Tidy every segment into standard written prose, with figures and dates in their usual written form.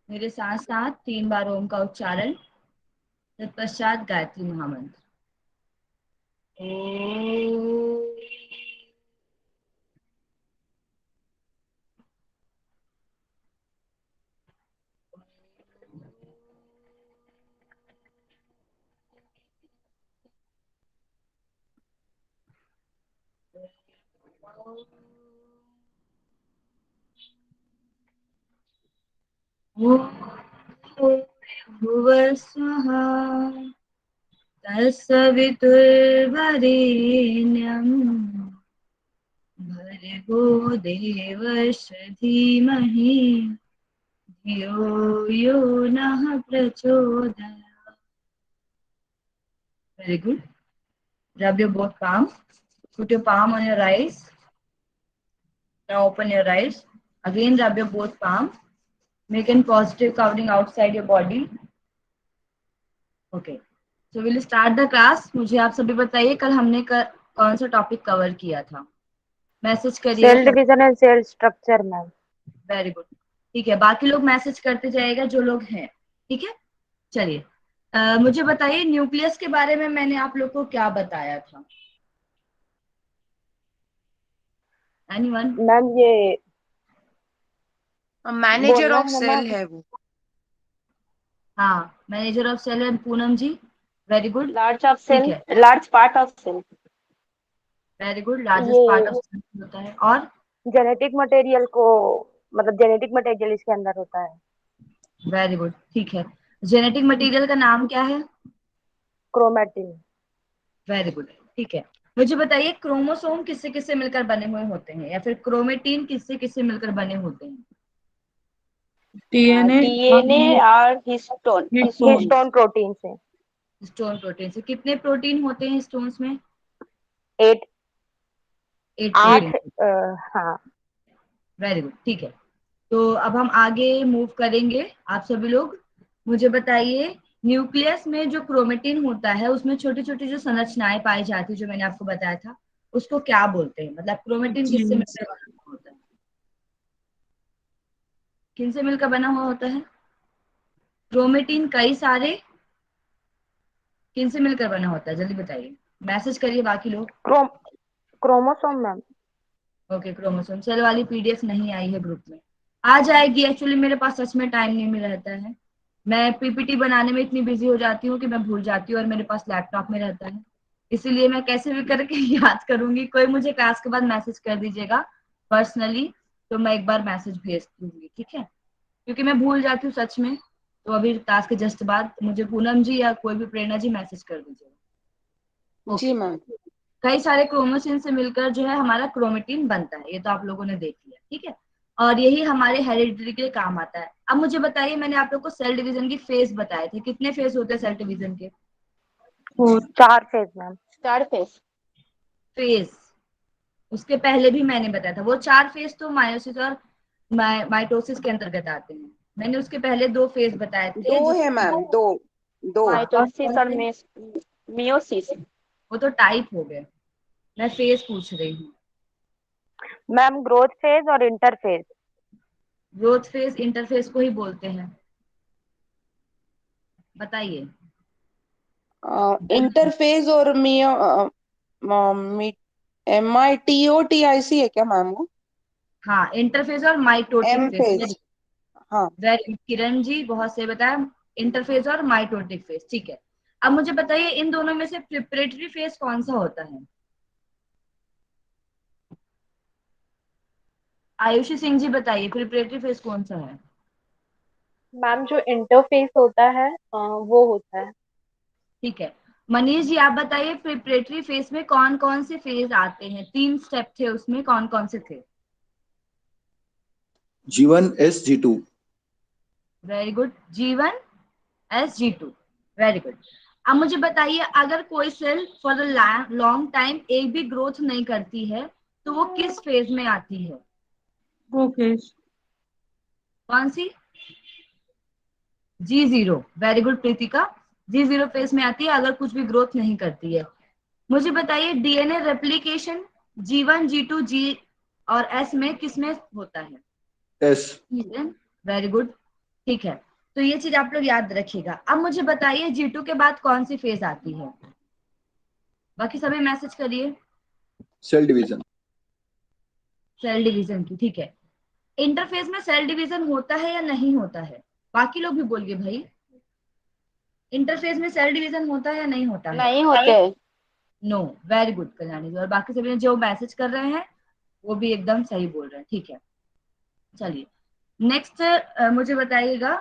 मेरे साथ साथ 3 बार ओम का उच्चारण, तत्पश्चात गायत्री महामंत्र। ओम। भुवस्वः तत्सवितुर्वरेण्यं भर्गो देवस्य धीमहि धियो यो नः प्रचोदयात्। Very good. Rub your both palms. Put your palm on your eyes. Now open your eyes. Again rub your both palms. Make a positive covering outside your body. Okay. So we'll start the class. मुझे आप सभी बताइए कल हमने कौन सा topic cover किया था। मैसेज करिएगा सेल फटाफट। Division and cell structure ma'am. Very good. ठीक है, बाकी लोग मैसेज करते जाएगा जो लोग हैं। ठीक है, चलिए। मुझे बताइए न्यूक्लियस के बारे में मैंने आप लोग को क्या बताया था। एनीवन? मैम ये मैनेजर बोलना ऑफ है सेल मैम। है वो। हाँ, मैनेजर ऑफ सेल है Poonam ji. Very good. Large of ठीक सेल, है, large part of cell. Very good. Largest part of ये सेल होता है। और जेनेटिक मटेरियल को, मतलब जेनेटिक मटेरियल इसके अंदर होता है। वेरी गुड, ठीक है। जेनेटिक मटेरियल का नाम क्या है? क्रोमैटिन। वेरी गुड, ठीक है। मुझे बताइए क्रोमोसोम किससे किससे मिलकर बने हुए होते हैं, या फिर क्रोमेटीन किससे किससे मिलकर बने होते हैं? डीएनए डीएनए और हिस्टोन, हिस्टोन। हिस्टोन प्रोटीन से। स्टोन प्रोटीन से। कितने प्रोटीन होते हैं स्टोन्स में? 8, 8 8। प्रोटीन। हाँ। वेरी गुड, ठीक है। तो अब हम आगे मूव करेंगे। आप सभी लोग मुझे बताइए न्यूक्लियस में जो क्रोमेटिन होता है उसमें छोटी छोटी जो संरचनाएं पाई जाती है, जो मैंने आपको बताया था, उसको क्या बोलते हैं? मतलब क्रोमेटिन किससे जीन्स। मिलकर बना हुआ होता है? किनसे मिलकर बना हुआ होता है क्रोमेटिन? कई सारे किनसे मिलकर बना होता है, जल्दी बताइए। मैसेज करिए बाकी लोग। Chromosome ma'am. Okay, chromosome. Cell वाली पीडीएफ नहीं आई है ग्रुप में, आ जाएगी। एक्चुअली मेरे पास सच में टाइम नहीं मिल रहता है। मैं पीपीटी बनाने में इतनी बिजी हो जाती हूँ कि मैं भूल जाती हूँ, और मेरे पास लैपटॉप में रहता है। इसीलिए मैं कैसे भी करके याद करूंगी। कोई मुझे क्लास के बाद मैसेज कर दीजिएगा पर्सनली, तो मैं एक बार मैसेज भेज दूंगी, ठीक है? क्योंकि मैं भूल जाती हूँ सच में। तो अभी क्लास के जस्ट बाद मुझे पूनम जी या कोई भी प्रेरणा जी मैसेज कर दीजिएगा। जी ओके। मैम। कई सारे क्रोमोसिन से मिलकर जो है हमारा क्रोमेटिन बनता है, ये तो आप लोगों ने देख लिया, ठीक है? और यही हमारे हेरिडिटी के काम आता है। अब मुझे बताइए, मैंने आप लोग को सेल डिवीजन की फेज बताए थे, कितने फेज होते हैं सेल डिवीजन के? 4 फेज मैम। 4 फेज। फेज। उसके पहले भी मैंने बताया था, वो 4 फेज तो मायोसिस और माइटोसिस के अंतर्गत आते हैं। मैंने उसके पहले 2 फेज बताए थे, 2 है जिसमें मैम, दो। दो। हाँ, कौन माइटोसिस कौन और से? मियोसिस। वो तो टाइप हो गए, मैं फेज पूछ रही हूँ। मैम ग्रोथ फेज और इंटरफेज। ग्रोथ फेज इंटरफेज को ही बोलते हैं। बताइए जल्दी। इंटरफेज और मियो MITOTIC है क्या मैम वो? हाँ, इंटरफेज और माइटोटिक एम फेज। फेज। हाँ। वेरी किरण जी, बहुत सही बताया। इंटरफेज और माइटोटिक फेज, ठीक है। अब मुझे बताइए इन दोनों में से प्रिपरेटरी फेज कौन सा होता है? आयुषी सिंह जी बताइए, प्रिपरेटरी फेज कौन सा है? मैम जो इंटरफेस होता है वो होता है। ठीक है। मनीष जी आप बताइए प्रिपरेटरी फेज में कौन कौन से फेज आते हैं? 3 स्टेप थे उसमें, कौन कौन से थे? G1 SG2। Very good. G1 SG2। Very good. अब मुझे बताइए अगर कोई सेल फॉर लॉन्ग टाइम एक भी ग्रोथ नहीं करती है तो वो किस फेज में आती है? प्रोफेज। कौन सी? G0। Very good Preetika. G0 phase में आती है अगर कुछ भी ग्रोथ नहीं करती है। मुझे बताइए DNA replication G1 G2 G और S में किसमें होता है? S। Very good. ठीक है, तो ये चीज आप लोग याद रखिएगा। अब मुझे बताइए G2 के बाद कौन सी फेज आती है? बाकी सभी मैसेज करिए। Cell division. सेल डिवीजन की, ठीक है। इंटरफेस में सेल डिवीजन होता है या नहीं होता है? बाकी लोग भी बोलिए भाई, इंटरफेस में सेल डिवीजन होता है या नहीं होता है? नहीं होते। No, very good Kalyani ji. और बाकी सभी जो मैसेज कर रहे हैं वो भी एकदम सही बोल रहे हैं, ठीक है। चलिए नेक्स्ट मुझे बताइएगा,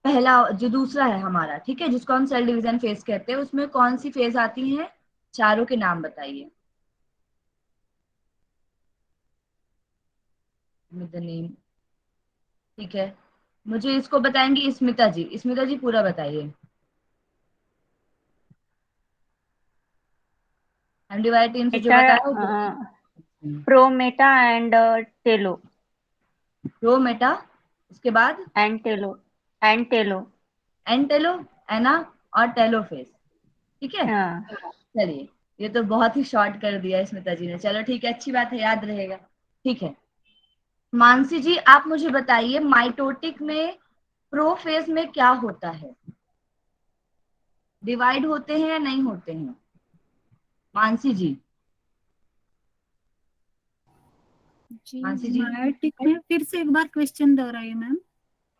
पहला जो दूसरा है हमारा, ठीक है, जिसको हम सेल डिवीजन फेज कहते हैं, उसमें कौन सी फेज आती है? चारों के नाम बताइए विद द नेम। ठीक है, मुझे इसको बताएंगी स्मिता जी। स्मिता जी पूरा बताइए। एमडीवाई टीम से जो बताया प्रोमेटा एंड टेलो प्रो मेटा, उसके बाद एंड टेलो एंटेलो, एना और टेलोफेज, ठीक है। हाँ। चलिए, ये तो बहुत ही शॉर्ट कर दिया स्मिता जी ने। चलो ठीक है, अच्छी बात है, याद रहेगा, ठीक है। मानसी जी आप मुझे बताइए, माइटोटिक में प्रोफेज में क्या होता है? डिवाइड होते हैं या नहीं होते हैं? मानसी जी। मानसी जी, मायोटिक में फिर से एक बार क्वेश्चन दोहराइए मैम।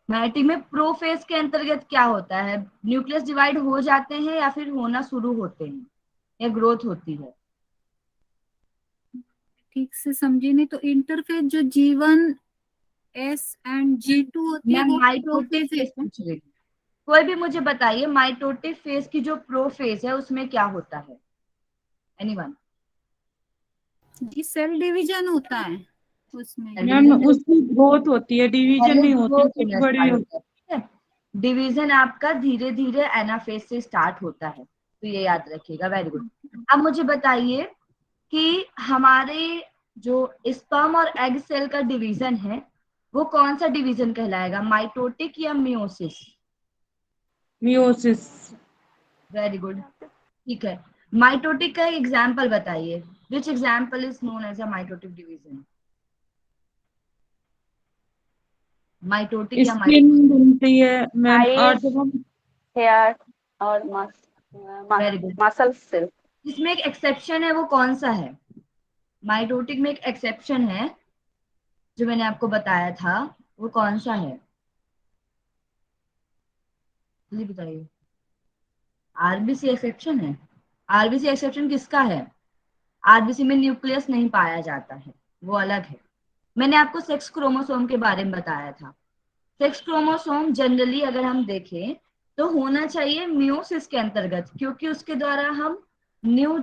मायोटिक में प्रोफेज के अंतर्गत क्या होता है? न्यूक्लियस डिवाइड हो जाते हैं या फिर होना शुरू होते हैं या ग्रोथ होती है? ठीक से समझी नहीं, तो इंटरफेस जो G1 S एंड G2 होती है मैं वो माइटोटिक प्रोफेज फेज है। पूछ रही हूँ। कोई भी मुझे बताइए, माइटोटिक फेज की जो प्रोफेज है उसमें क्या होता है? एनीवन? जी सेल डिवीजन होता है उसमें। मैम उसकी ग्रोथ होती है, डिवीजन नहीं होती, कुछ बड़ी होती ठीक है, डिवीजन आपका धीरे धीरे एनाफेज से स्टार्ट होता है, तो ये याद रखिएगा। Very good. अब मुझे बताइए कि हमारे जो स्पर्म और एग सेल का डिवीजन है वो कौन सा डिवीजन कहलाएगा? माइटोटिक या मियोसिस? मियोसिस। वेरी गुड, ठीक है। माइटोटिक का एग्जाम्पल बताइए। Which example is known as a mitotic division? Mitotic या स्किन बनती है मैम, और आईज, जब हम हेयर और वेरी गुड। Muscle cell. इसमें एक एक्सेप्शन है, वो कौन सा है? माइटोटिक में एक एक्सेप्शन है जो मैंने आपको बताया था, वो कौन सा है? जल्दी बताइए। आरबीसी एक्सेप्शन है। आरबीसी एक्सेप्शन किसका है? आरबीसी में न्यूक्लियस नहीं पाया जाता है, वो अलग है। मैंने आपको सेक्स क्रोमोसोम के बारे में बताया था। सेक्स क्रोमोसोम जनरली अगर हम देखें तो होना चाहिए मियोसिस के अंतर्गत, क्योंकि उसके द्वारा हम न्यू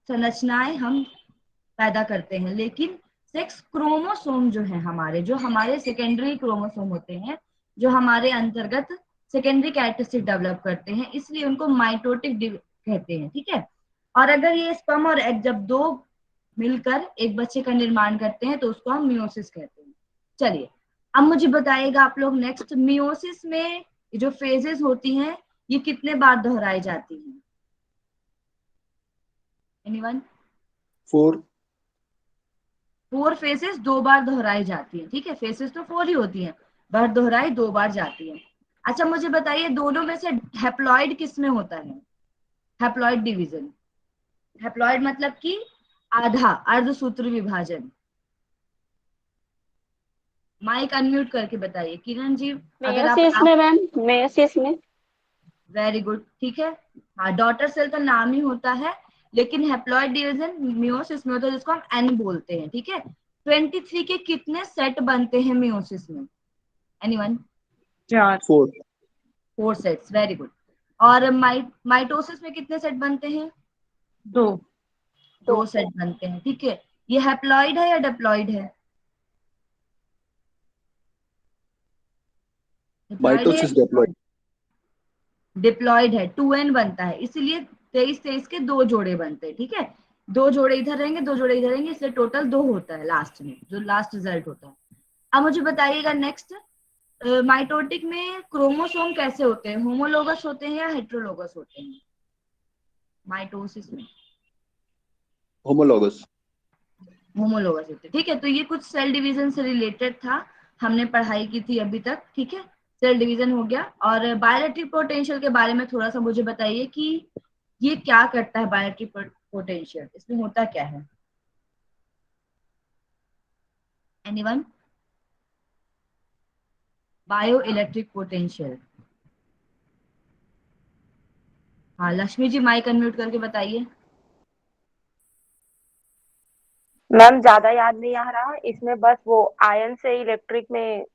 संरचनाएं हम पैदा करते हैं। लेकिन सेक्स क्रोमोसोम जो है हमारे, जो हमारे सेकेंडरी क्रोमोसोम होते हैं, जो हमारे अंतर्गत सेकेंडरी कैरेक्टरिस्टिक डेवलप करते हैं, इसलिए उनको माइटोटिक कहते हैं, ठीक है। और अगर ये स्पर्म और एग जब दो मिलकर एक बच्चे का निर्माण करते हैं तो उसको हम मियोसिस कहते हैं। चलिए अब मुझे बताइएगा आप लोग, नेक्स्ट मियोसिस में जो फेजेस होती हैं ये कितने बार दोहराई जाती हैं? एनीवन? 4। 4 फेसेस 2 बार दोहराई जाती है, ठीक है। फेसेस तो 4 ही होती हैं, बार दोहराई 2 बार जाती है। अच्छा मुझे बताइए, दोनों में से हैप्लॉइड किस में होता है? Haploid division. हैप्लॉइड मतलब कि आधा, अर्धसूत्र विभाजन। माइक अनम्यूट करके बताइए किरण जी, अगर आप। मेयोसिस में मैम, मेयोसिस में। वेरी गुड, ठीक है। हाँ, डॉटर सेल का नाम ही होता है, लेकिन हैप्लॉइड डिवीजन मियोसिस में होता है, जिसको हम एन बोलते हैं, ठीक है। 23 के कितने सेट बनते हैं मियोसिस में? एनीवन? 4। 4। 4 sets, very good. और माइटोसिस में कितने सेट बनते हैं? 2। 2 सेट बनते हैं, ठीक है। ये हैप्लॉइड है या डिप्लॉइड है? Mitosis diploid. डिप्लॉइड है, 2n बनता है, इसीलिए 23 के 2 जोड़े बनते हैं, ठीक है। 2 जोड़े इधर रहेंगे, 2 जोड़े इधर रहेंगे, इसलिए टोटल 2 होता है लास्ट में, जो लास्ट रिजल्ट होता है। अब मुझे बताइएगा नेक्स्ट, माइटोटिक में क्रोमोसोम कैसे होते हैं? होमोलोगस होते हैं या हेट्रोलोगस होते हैं? माइटोसिस में होमोलॉगस। होमोलोगस होते हैं, ठीक है। तो ये कुछ सेल डिवीजन से रिलेटेड था, हमने पढ़ाई की थी अभी तक, ठीक है। सेल डिवीजन हो गया। और बायोइलेक्ट्रिक पोटेंशियल के बारे में थोड़ा सा मुझे बताइए कि ये क्या करता है बायोइलेक्ट्रिक पोटेंशियल, इसमें होता क्या है? एनीवन? Bio electric potential. हाँ लक्ष्मी जी माइक अनम्यूट करके बताइए। मैम ज्यादा याद नहीं आ रहा, इसमें बस वो आयन से इलेक्ट्रिक में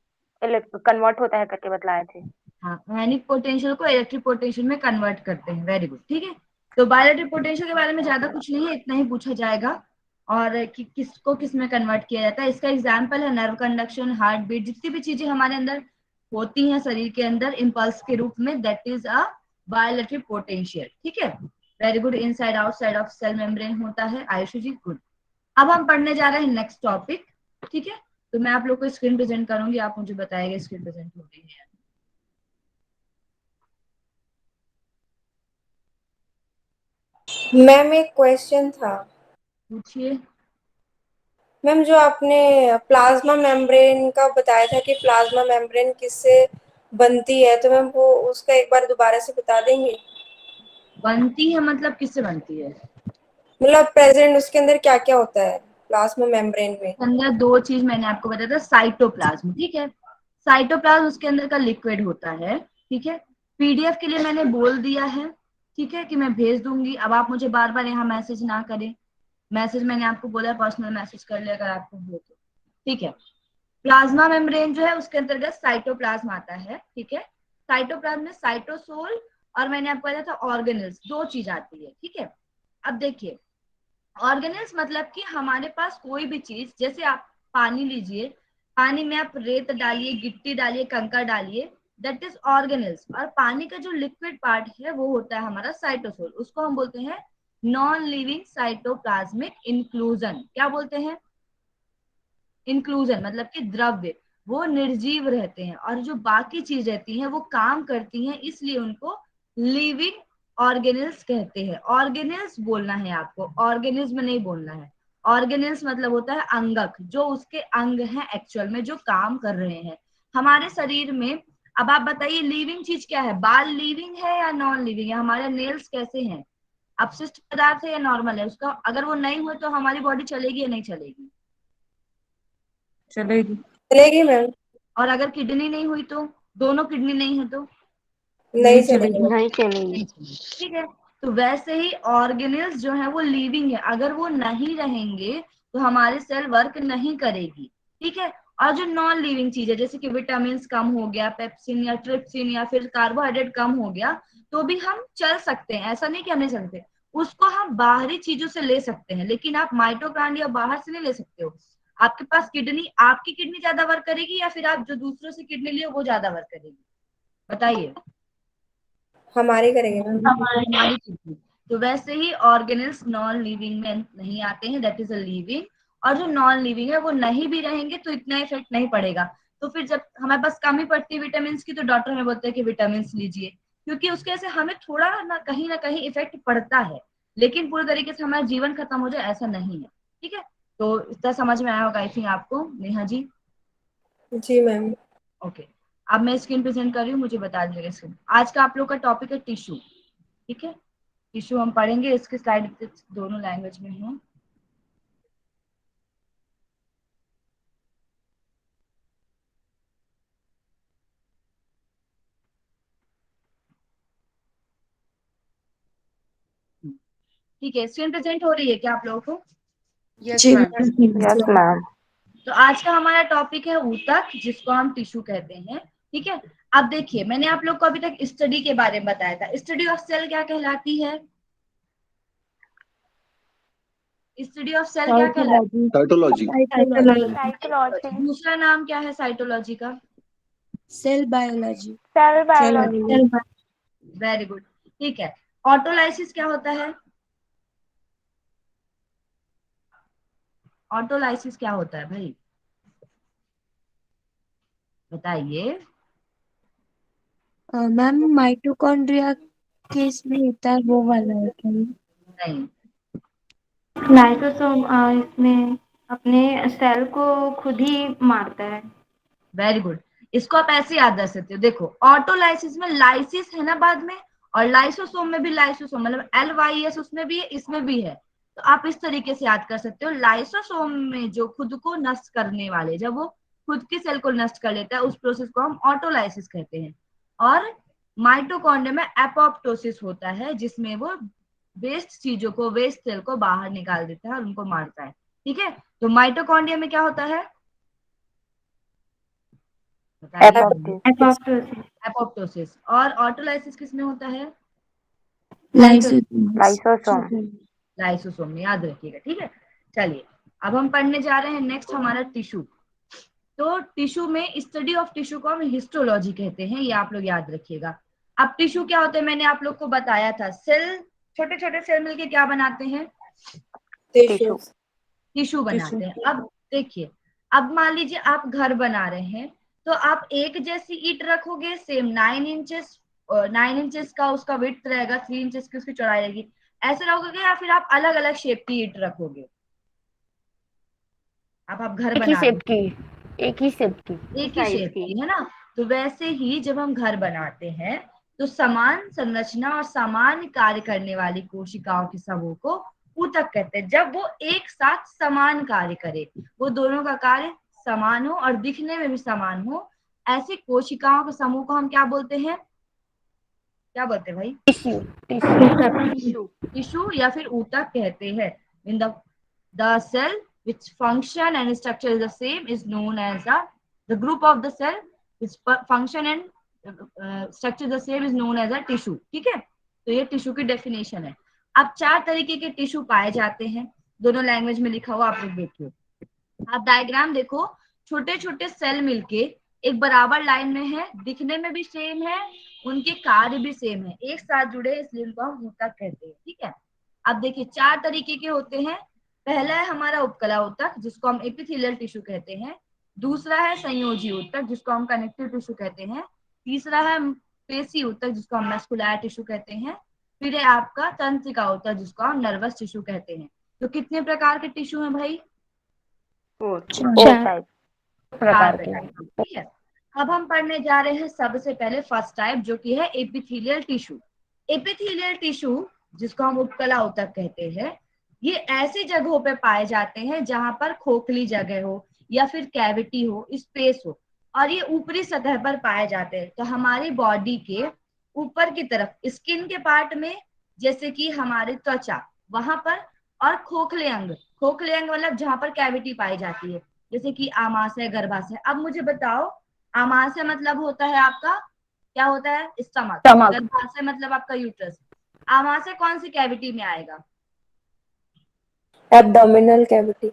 कन्वर्ट होता है करके बतलाए थे। हाँ आयनिक पोटेंशियल को इलेक्ट्रिक पोटेंशियल में कन्वर्ट करते हैं। वेरी गुड, ठीक है। तो बायोइलेक्ट्रिक पोटेंशियल के बारे में ज्यादा कुछ नहीं है, इतना ही पूछा जाएगा। और कि किसको किस में कन्वर्ट किया जाता है, इसका एग्जाम्पल है नर्व कंडक्शन, हार्ट बीट, जितनी भी चीजें हमारे अंदर होती हैं शरीर के अंदर इम्पल्स के रूप में, that is a bioelectric potential. ठीक है, very good. Inside outside of cell membrane होता है। आयुषी जी गुड। अब हम पढ़ने जा रहे हैं नेक्स्ट टॉपिक। ठीक है, तो मैं आप लोग को स्क्रीन प्रेजेंट करूंगी, आप मुझे बताइएगा स्क्रीन प्रेजेंट हो रही है। मैम एक क्वेश्चन था। पूछिए। मैम जो आपने प्लाज्मा मेम्ब्रेन का बताया था कि प्लाज्मा मेम्ब्रेन किससे बनती है, तो मैम वो उसका एक बार दोबारा से बता देंगे? बनती है मतलब किससे बनती है? मतलब प्रेजेंट उसके अंदर क्या क्या होता है प्लाज्मा मेम्ब्रेन में? अंदर दो चीज मैंने आपको बताया था, साइटोप्लाज्म। ठीक है, साइटोप्लाज्म उसके अंदर का लिक्विड होता है। ठीक है, पीडीएफ के लिए मैंने बोल दिया है, ठीक है, कि मैं भेज दूंगी। अब आप मुझे बार बार यहाँ मैसेज ना करें, मैसेज मैंने आपको बोला पर्सनल मैसेज कर लिया अगर आपको हो तो। ठीक है, प्लाज्मा मेम्ब्रेन जो है उसके अंतर्गत साइटोप्लाज्म आता है। ठीक है, साइटोप्लाज्म में साइटोसोल और मैंने आपको बताया था ऑर्गेनेल्स, दो चीज आती है। ठीक है, अब देखिए ऑर्गेनेल्स मतलब कि हमारे पास कोई भी चीज, जैसे आप पानी लीजिए, पानी में आप रेत डालिए, गिट्टी डालिए, कंकड़ डालिए, दैट इज ऑर्गेनेल्स। और पानी का जो लिक्विड पार्ट है वो होता है हमारा साइटोसोल, उसको हम बोलते हैं नॉन लिविंग साइटोप्लाज्मिक इंक्लूजन। क्या बोलते हैं? इंक्लूजन मतलब कि द्रव्य, वो निर्जीव रहते हैं और जो बाकी चीज रहती हैं वो काम करती हैं, इसलिए उनको लिविंग ऑर्गेनिल्स कहते हैं। ऑर्गेनिल्स बोलना है आपको, ऑर्गेनिज्म नहीं बोलना है। ऑर्गेनिल्स मतलब होता है अंगक, जो उसके अंग हैं एक्चुअल में, जो काम कर रहे हैं हमारे शरीर में। अब आप बताइए लिविंग चीज क्या है? बाल लिविंग है या नॉन लिविंग है? हमारे नेल्स कैसे हैं? अपशिष्ट पदार्थ है या नॉर्मल है? उसका अगर वो नहीं हो तो हमारी बॉडी चलेगी या नहीं चलेगी? चलेगी। चलेगी मैम। और अगर किडनी नहीं हुई तो, दोनों किडनी नहीं है तो नहीं नहीं चलेगी। चलेगी। नहीं चलेगी। ठीक है, तो वैसे ही ऑर्गेनेल्स जो है वो लिविंग है, अगर वो नहीं रहेंगे तो हमारे सेल वर्क नहीं करेगी। ठीक है, और जो नॉन लिविंग चीज है जैसे कि विटामिन कम हो गया, पेप्सिन या ट्रिप्सिन या फिर कार्बोहाइड्रेट कम हो गया, तो भी हम चल सकते हैं, ऐसा नहीं कि हम नहीं सकते। उसको हम बाहरी चीजों से ले सकते हैं, लेकिन आप माइटोकॉन्ड्रिया बाहर से नहीं ले सकते हो। आपके पास किडनी, आपकी किडनी ज्यादा वर्क करेगी या फिर आप जो दूसरों से किडनी लियो वो ज्यादा वर्क करेगी? बताइए। हमारी करेंगे मैम। हमारी किडनी। तो वैसे ही ऑर्गेनल्स नॉन लिविंग में नहीं आते हैं, दैट इज अ लिविंग। और जो नॉन लिविंग है वो नहीं भी रहेंगे तो इतना इफेक्ट नहीं पड़ेगा। तो फिर जब हमारे पास कमी पड़ती है विटामिन की, तो डॉक्टर हमें बोलते हैं कि विटामिन लीजिए, क्योंकि उसके से हमें थोड़ा ना कहीं इफेक्ट पड़ता है, लेकिन पूरे तरीके से हमारा जीवन खत्म हो जाए ऐसा नहीं है। ठीक है, तो इतना समझ में आया होगा आई थिंक आपको। नेहा जी जी मैम। ओके, अब मैं स्क्रीन प्रेजेंट कर रही हूँ, मुझे बता दीजिएगा स्क्रीन। आज का आप लोग का टॉपिक है टिश्यू। ठीक है, टिश्यू हम पढ़ेंगे, इसके स्लाइड दोनों लैंग्वेज में है। ठीक है, स्क्रीन प्रेजेंट हो रही है क्या आप लोगों को? यस जी मैम। Yes ma'am. तो आज का हमारा टॉपिक है ऊतक, जिसको हम टिश्यू कहते हैं। ठीक है, अब देखिए मैंने आप लोग को अभी तक स्टडी के बारे में बताया था। स्टडी ऑफ सेल क्या कहलाती है? स्टडी ऑफ सेल क्या कहलाती साइटोलॉजी। Cytology. साइकोलॉजी। है? दूसरा नाम क्या है साइटोलॉजी का? Cell biology. सेल चल बायोलॉजी। Very good. ठीक है, ऑटोलाइसिस क्या होता है? ऑटोलाइसिस क्या होता है भाई, बताइए। मैम माइटोकॉन्ड्रिया के इसमें होता है वो वाला है क्या? नहीं, लाइसोसोम इसमें अपने सेल को खुद ही मारता है। Very good. इसको आप ऐसे याद रख सकते हो। देखो ऑटोलाइसिस में लाइसिस है ना बाद में, और लाइसोसोम में भी लाइसोसोम, मतलब LYS उसमें भी है, इसमें भी है। तो आप इस तरीके से याद कर सकते हो, लाइसोसोम में जो खुद को नष्ट करने वाले, जब वो खुद की सेल को नष्ट कर लेता है, उस प्रोसेस को हम ऑटोलाइसिस कहते हैं। और माइटोकॉन्ड्रिया में एपोप्टोसिस होता है, जिसमें वो वेस्ट चीजों को, वेस्ट सेल को बाहर निकाल देता है और उनको मारता है। ठीक है, तो माइटोकॉन्ड्रिया में क्या होता है बताइए। Apoptosis, apoptosis. और ऑटोलाइसिस किस में होता है? लाइसोसोम। लाइसोसोम में, याद रखिएगा। ठीक है, चलिए अब हम पढ़ने जा रहे हैं नेक्स्ट हमारा टिश्यू। तो टिश्यू में, स्टडी ऑफ टिश्यू को हम हिस्टोलॉजी कहते हैं, ये आप लोग याद रखिएगा। अब टिश्यू क्या होता है, मैंने आप लोग को बताया था, सेल, छोटे छोटे सेल मिलके क्या बनाते हैं? टिश्यू। टिश्यू बनाते हैं। अब देखिए, अब मान लीजिए आप घर बना रहे हैं, तो आप एक जैसी ईंट रखोगे, सेम 9 इंचेस का उसका विड्थ रहेगा, 3 इंचेस की उसकी चौड़ाई रहेगी, ऐसे रखोगे, या फिर आप अलग अलग शेप की ईंट रखोगे? आप घर एक ही बना रहे शेप की, एक ही शेप की, एक ही शेप की, है ना? तो वैसे ही जब हम घर बनाते हैं, तो समान संरचना और समान कार्य करने वाली कोशिकाओं के समूह को ऊतक कहते हैं। जब वो एक साथ समान कार्य करे, वो दोनों का कार्य समान हो और दिखने में भी समान हो, ऐसी कोशिकाओं के समूह को हम क्या बोलते हैं? क्या बोलते हैं भाई? Tissue, tissue. टिश्यू या फिर ऊतक कहते हैं। इन the cell which function and structure is the same is known as the group of the cell which function and structure the same is known as a tissue। ठीक है, तो ये tissue की डेफिनेशन है। अब 4 तरीके के टिश्यू पाए जाते हैं, दोनों लैंग्वेज में लिखा हुआ, आप लोग देखिए। आप डायग्राम देखो, छोटे छोटे सेल मिलके एक बराबर लाइन में है, दिखने में भी सेम है, उनके कार्य भी सेम है, एक साथ जुड़े, इसलिए उनको हम ऊतक कहते हैं। ठीक है, अब देखिए 4 तरीके के होते हैं। पहला है हमारा उपकला ऊतक, जिसको हम एपिथेलियल टिश्यू कहते हैं। दूसरा है संयोजी ऊतक, जिसको हम कनेक्टिव टिश्यू कहते हैं। तीसरा है पेशी ऊतक, जिसको हम मस्कुलर टिश्यू कहते हैं। फिर है आपका तंत्रिका ऊतक, जिसको हम नर्वस टिश्यू कहते हैं। तो कितने प्रकार के टिश्यू हैं भाई? 4 प्रकार के। ठीक है, अब हम पढ़ने जा रहे हैं सबसे पहले फर्स्ट टाइप, जो कि है एपिथेलियल टिश्यू। एपिथेलियल टिश्यू, जिसको हम उपकला ऊतक कहते हैं, ये ऐसी जगहों पे पाए जाते हैं जहां पर खोखली जगह हो या फिर कैविटी हो, स्पेस हो, और ये ऊपरी सतह पर पाए जाते हैं। तो हमारी बॉडी के ऊपर की तरफ स्किन के पार्ट में, जैसे कि हमारे त्वचा वहां पर, और खोखले अंग मतलब जहां पर कैविटी पाई जाती है, जैसे कि आमाशय, गर्भाशय। अब मुझे बताओ, आमाशय मतलब होता है आपका, क्या होता है? स्टमक। गर्भाशय मतलब आपका यूट्रस। आमाशय कौन सी कैविटी में आएगा? Abdominal cavity.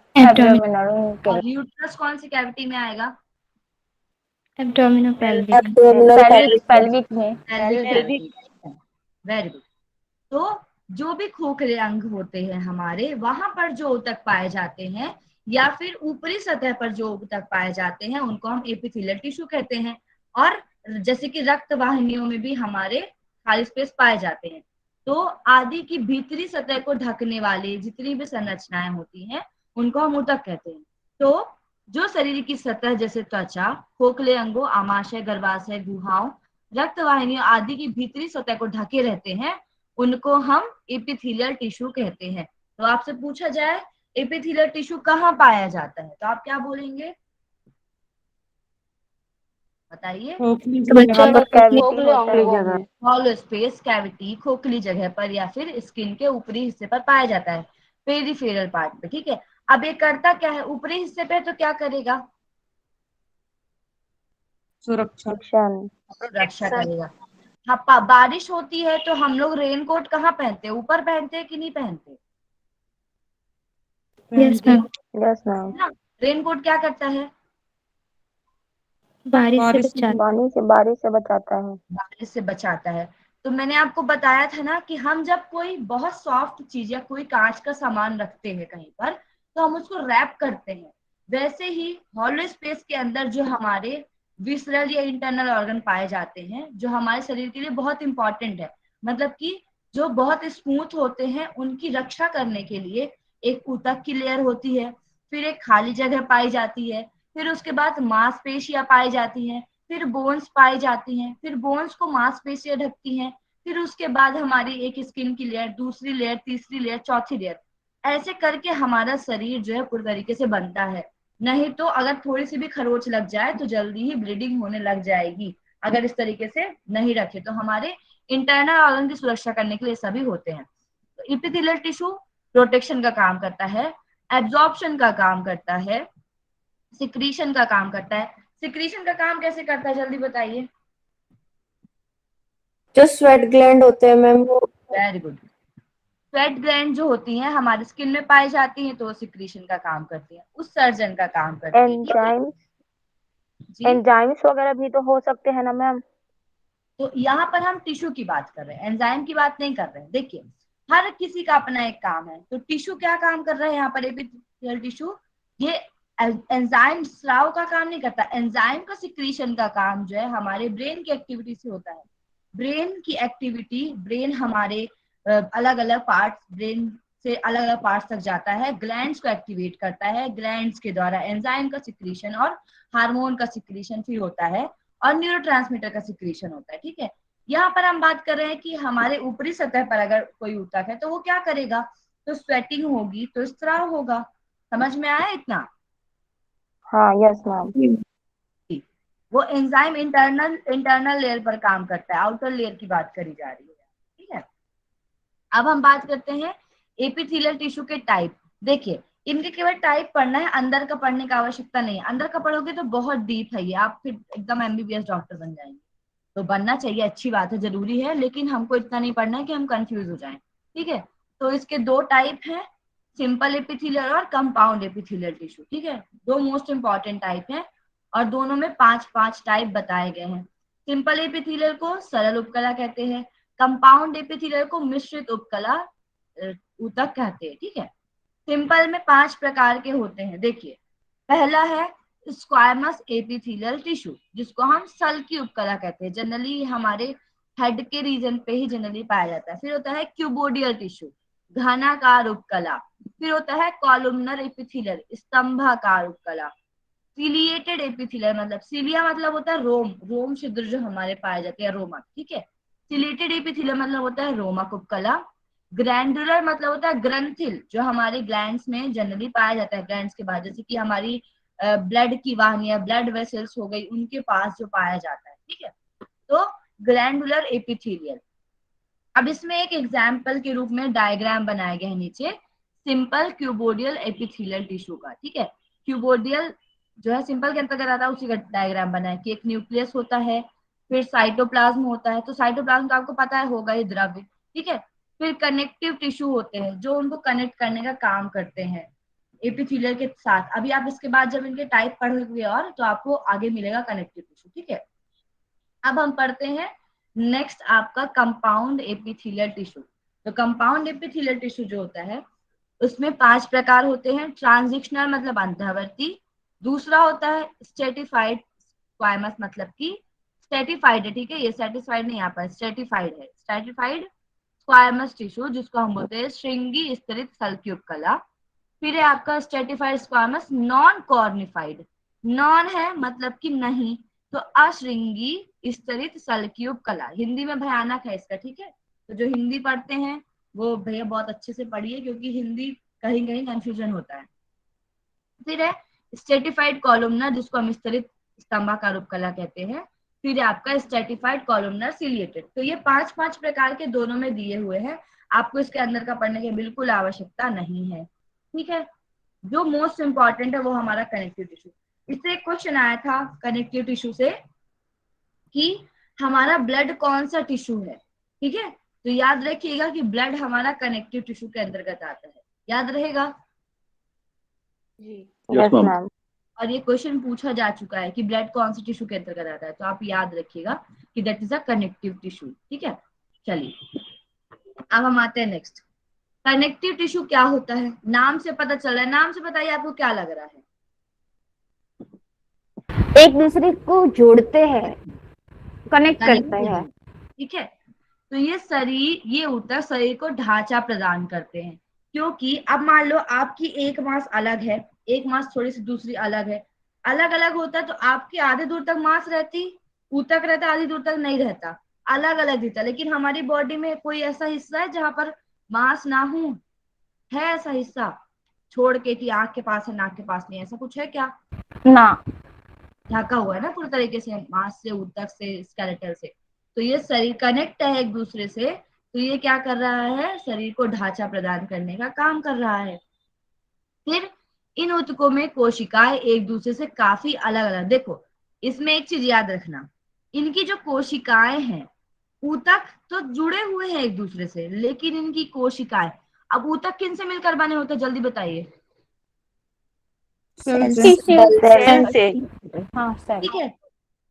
और यूट्रस कौन सी कैविटी में आएगा? एब्डोमिनो पेल्विक में। Very good. तो जो भी खोखले अंग होते हैं हमारे, वहां पर जो ऊतक पाए जाते हैं, या फिर ऊपरी सतह पर जो ऊतक पाए जाते हैं, उनको हम एपिथेलियल टिश्यू कहते हैं। और जैसे कि रक्त वाहिनियों में भी हमारे खाली स्पेस पाए जाते हैं। तो आदि की भीतरी सतह को ढकने वाली जितनी भी संरचनाएं होती हैं, उनको हम ऊतक कहते हैं। तो जो शरीर की सतह, जैसे त्वचा, खोखले अंगों, आमाशय, गर्भाशय, गुहाओं, रक्त वाहिनियों आदि की भीतरी सतह को ढके रहते हैं, उनको हम एपिथेलियल टिश्यू कहते हैं। तो आपसे पूछा जाए एपिथेलियल टिश्यू कहाँ पाया जाता है, तो आप क्या बोलेंगे? बताइए। हॉलो स्पेस, कैविटी, खोखली जगह पर, या फिर स्किन के ऊपरी हिस्से पर पाया जाता है, पेरिफेरल पार्ट पे। ठीक है, अब ये करता क्या है? ऊपरी हिस्से पे तो क्या करेगा? सुरक्षा करेगा। हाँ, बारिश होती है तो हम लोग रेनकोट कहाँ पहनते हैं? ऊपर पहनते हैं कि नहीं पहनते? Yes ma'am. रेनकोट क्या करता है? बारिश से बचाता है। बारिश से बचाता है। तो मैंने आपको बताया था ना कि हम जब कोई बहुत सॉफ्ट चीज या कोई कांच का सामान रखते हैं कहीं पर, तो हम उसको रैप करते हैं। वैसे ही हॉलो स्पेस के अंदर जो हमारे विसरल या इंटरनल ऑर्गन पाए जाते हैं, जो हमारे शरीर के लिए बहुत इंपॉर्टेंट है, मतलब कि जो बहुत स्मूथ होते हैं, उनकी रक्षा करने के लिए एक ऊतक की लेयर होती है, फिर एक खाली जगह पाई जाती है, फिर उसके बाद मांसपेशियां पाई जाती हैं, फिर बोन्स पाई जाती हैं, फिर बोन्स को मांसपेशियां ढकती हैं, फिर उसके बाद हमारी एक स्किन की लेयर, दूसरी लेयर, तीसरी लेयर, चौथी लेयर, ऐसे करके हमारा शरीर जो है पूरी तरीके से बनता है। नहीं तो अगर थोड़ी सी भी खरोच लग जाए तो जल्दी ही ब्लीडिंग होने लग जाएगी, अगर इस तरीके से नहीं रखे। तो हमारे इंटरनल ऑर्गन की सुरक्षा करने के लिए सभी होते हैं। तो एपिथेलियल टिश्यू प्रोटेक्शन का काम करता है, एब्जॉर्प्शन का काम करता है, सिक्रीशन का काम करता है। सिक्रीशन का काम कैसे करता है जल्दी बताइए। जो स्वेट ग्लैंड होते हैं मैम वो। Very good. स्वेट ग्लैंड जो होती हैं हमारी स्किन में पाई जाती हैं, तो वो सिक्रीशन का काम करती हैं, उत्सर्जन का काम करती है। एंजाइम्स जी, एंजाइम्स वगैरह भी तो हो सकते हैं ना मैम? तो यहाँ पर हम टिश्यू की बात कर रहे हैं, एंजाइम की बात नहीं कर रहे हैं। देखिए, हर किसी का अपना एक काम है। तो टिश्यू क्या काम कर रहा है यहाँ पर, एपिथेलियल टिश्यू, ये एंजाइम स्राव का काम नहीं करता। एंजाइम का सिक्रीशन का काम जो है हमारे ब्रेन की एक्टिविटी से होता है। ब्रेन की एक्टिविटी, ब्रेन हमारे अलग अलग पार्ट्स, ब्रेन से अलग अलग पार्ट्स तक जाता है, ग्लैंड्स को एक्टिवेट करता है, ग्लैंड्स के द्वारा एंजाइम का सिक्रीशन और हार्मोन का सिक्रीशन फिर होता है, और न्यूरोट्रांसमीटर का सिक्रीशन होता है। ठीक है, यहाँ पर हम बात कर रहे हैं कि हमारे ऊपरी सतह पर अगर कोई ऊतक है तो वो क्या करेगा, तो स्वेटिंग होगी, तो स्त्राव होगा। समझ में आया इतना? हाँ, यस मैम। वो एंजाइम इंटरनल लेयर पर काम करता है, आउटर लेयर की बात करी जा रही है। ठीक है, अब हम बात करते हैं एपिथेलियल टिश्यू के टाइप। देखिए, इनके केवल टाइप पढ़ना है, अंदर का पढ़ने की आवश्यकता नहीं है। अंदर का पढ़ोगे तो बहुत डीप है ये, आप फिर एकदम एमबीबीएस डॉक्टर बन जाएंगे। तो बनना चाहिए, अच्छी बात है, जरूरी है, लेकिन हमको इतना नहीं पढ़ना है कि हम कंफ्यूज हो जाएं। ठीक है, तो इसके दो टाइप हैं, सिंपल एपिथेलियल और कंपाउंड एपिथेलियल टिश्यू। ठीक है, दो मोस्ट इंपॉर्टेंट टाइप हैं, और दोनों में 5 टाइप बताए गए हैं। सिंपल एपिथेलियल को सरल उपकला कहते हैं, कंपाउंड एपिथेलियल को मिश्रित उपकला ऊतक कहते हैं। ठीक है, सिंपल में 5 प्रकार के होते हैं। देखिए, पहला है स्क्वायमस एपिथेलियल टिश्यू, जिसको हम सल्की उपकला कहते हैं। जनरली हमारे हेड के रीजन पे ही जनरली पाया जाता है। फिर होता है क्यूबोडियल टिश्यू, घनाकार उपकला। फिर होता है कॉलुमनर एपिथेलियल, स्तंभाकार उपकला। सिलिएटेड एपिथेलियल, मतलब सिलिया मतलब होता है रोम, रोम छिद्र जो हमारे पाए जाते हैं, रोमक। ठीक है, सिलिएटेड एपिथेलियल मतलब होता है रोमक उपकला। ग्लैंडुलर मतलब होता है ग्रंथिल, जो हमारे ग्लैंड्स में जनरली पाया जाता है, ग्लैंड्स के बाद, जैसे कि हमारी ब्लड की वाहिनियां, ब्लड वेसल्स हो गई, उनके पास जो पाया जाता है। ठीक है, तो ग्लैंडुलर एपिथेलियल। अब इसमें एक एग्जाम्पल के रूप में डायग्राम बनाया गया है नीचे, सिंपल क्यूबोडियल एपिथेलियल टिश्यू का। ठीक है, क्यूबोडियल जो है सिंपल के अंतर्गत आता है, उसी का डायग्राम बना है कि एक न्यूक्लियस होता है, फिर साइटोप्लाज्म होता है। तो साइटोप्लाज्म का आपको पता है होगा ये द्रव्य। ठीक है, फिर कनेक्टिव टिश्यू होते हैं जो उनको कनेक्ट करने का काम करते हैं एपिथेलियल के साथ। अभी आप इसके बाद जब इनके टाइप पढ़ोगे और तो आपको आगे मिलेगा कनेक्टिव टिश्यू। ठीक है, अब हम पढ़ते हैं नेक्स्ट आपका कंपाउंड एपिथेलियल टिश्यू। तो कंपाउंड एपिथेलियल टिश्यू जो होता है उसमें 5 प्रकार होते हैं। ट्रांजिशनल मतलब अंतःवर्ती, दूसरा होता है स्ट्रेटिफाइड स्क्वायमस, मतलब कि स्ट्रेटिफाइड है। ठीक है, ये सेटिस्फाइड नहीं, यहाँ पर स्ट्रेटिफाइड है। स्ट्रेटिफाइड स्क्वायमस टिश्यू, जिसको हम बोलते हैं श्रृंगी स्तरित सल्की उपकला। फिर है आपका stratified squamous non cornified, non है मतलब कि नहीं, तो अश्रृंगी स्तरित सल्की उपकला। हिंदी में भयानक है इसका। ठीक है, तो जो हिंदी पढ़ते हैं वो भैया बहुत अच्छे से पढ़िए, क्योंकि हिंदी कहीं कहीं कंफ्यूजन होता है। फिर है स्ट्रेटिफाइड कॉलुमनर, जिसको हम स्तरित स्तंभाकार उपकला कहते हैं। फिर है आपका स्ट्रेटिफाइड कॉलुमनर सिलिएटेड। तो ये 5 प्रकार के दोनों में दिए हुए हैं, आपको इसके अंदर का पढ़ने की बिल्कुल आवश्यकता नहीं है। ठीक है, जो मोस्ट इंपॉर्टेंट है वो हमारा कनेक्टिव टिश्यू। इससे एक क्वेश्चन आया था कनेक्टिव टिश्यू से कि हमारा ब्लड कौन सा टिश्यू है। ठीक है, तो याद रखिएगा कि ब्लड हमारा कनेक्टिव टिश्यू के अंतर्गत आता है, याद रहेगा। Yes ma'am. और ये क्वेश्चन पूछा जा चुका है कि ब्लड कौन से टिश्यू के अंतर्गत आता है, तो आप याद रखिएगा कि that is a connective tissue. ठीक है, चलिए अब हम आते हैं नेक्स्ट। कनेक्टिव टिश्यू क्या होता है, नाम से पता चल रहा है। नाम से बताइए आपको क्या लग रहा है। एक दूसरे को जोड़ते हैं, कनेक्ट करते हैं। ठीक है, तो ये शरीर, ये ऊतक शरीर को ढांचा प्रदान करते हैं। क्योंकि अब मान लो आपकी एक मांस अलग है, एक मांस थोड़ी सी दूसरी अलग है, अलग अलग होता है, तो आपकी आधे दूर तक मांस रहती, ऊतक रहता है, आधी दूर तक नहीं रहता, अलग अलग दिखता है। लेकिन हमारी बॉडी में कोई ऐसा हिस्सा है जहां पर मांस ना हो? है ऐसा हिस्सा छोड़ के कि आंख के पास है नाक के पास नहीं, ऐसा कुछ है क्या? ना। ढका हुआ है ना पूरी तरीके से मांस से, ऊतक से, स्केलेटल से। तो ये शरीर कनेक्ट है एक दूसरे से, तो ये क्या कर रहा है? शरीर को ढांचा प्रदान करने का काम कर रहा है। फिर इन ऊतकों में कोशिकाएं एक दूसरे से काफी अलग अलग, देखो इसमें एक चीज याद रखना, इनकी जो कोशिकाएं हैं, ऊतक तो जुड़े हुए हैं एक दूसरे से, लेकिन इनकी कोशिकाएं, अब ऊतक किन से मिलकर बने होते हैं जल्दी बताइए? सेल सेल सेल से। हाँ सेल। ठीक है,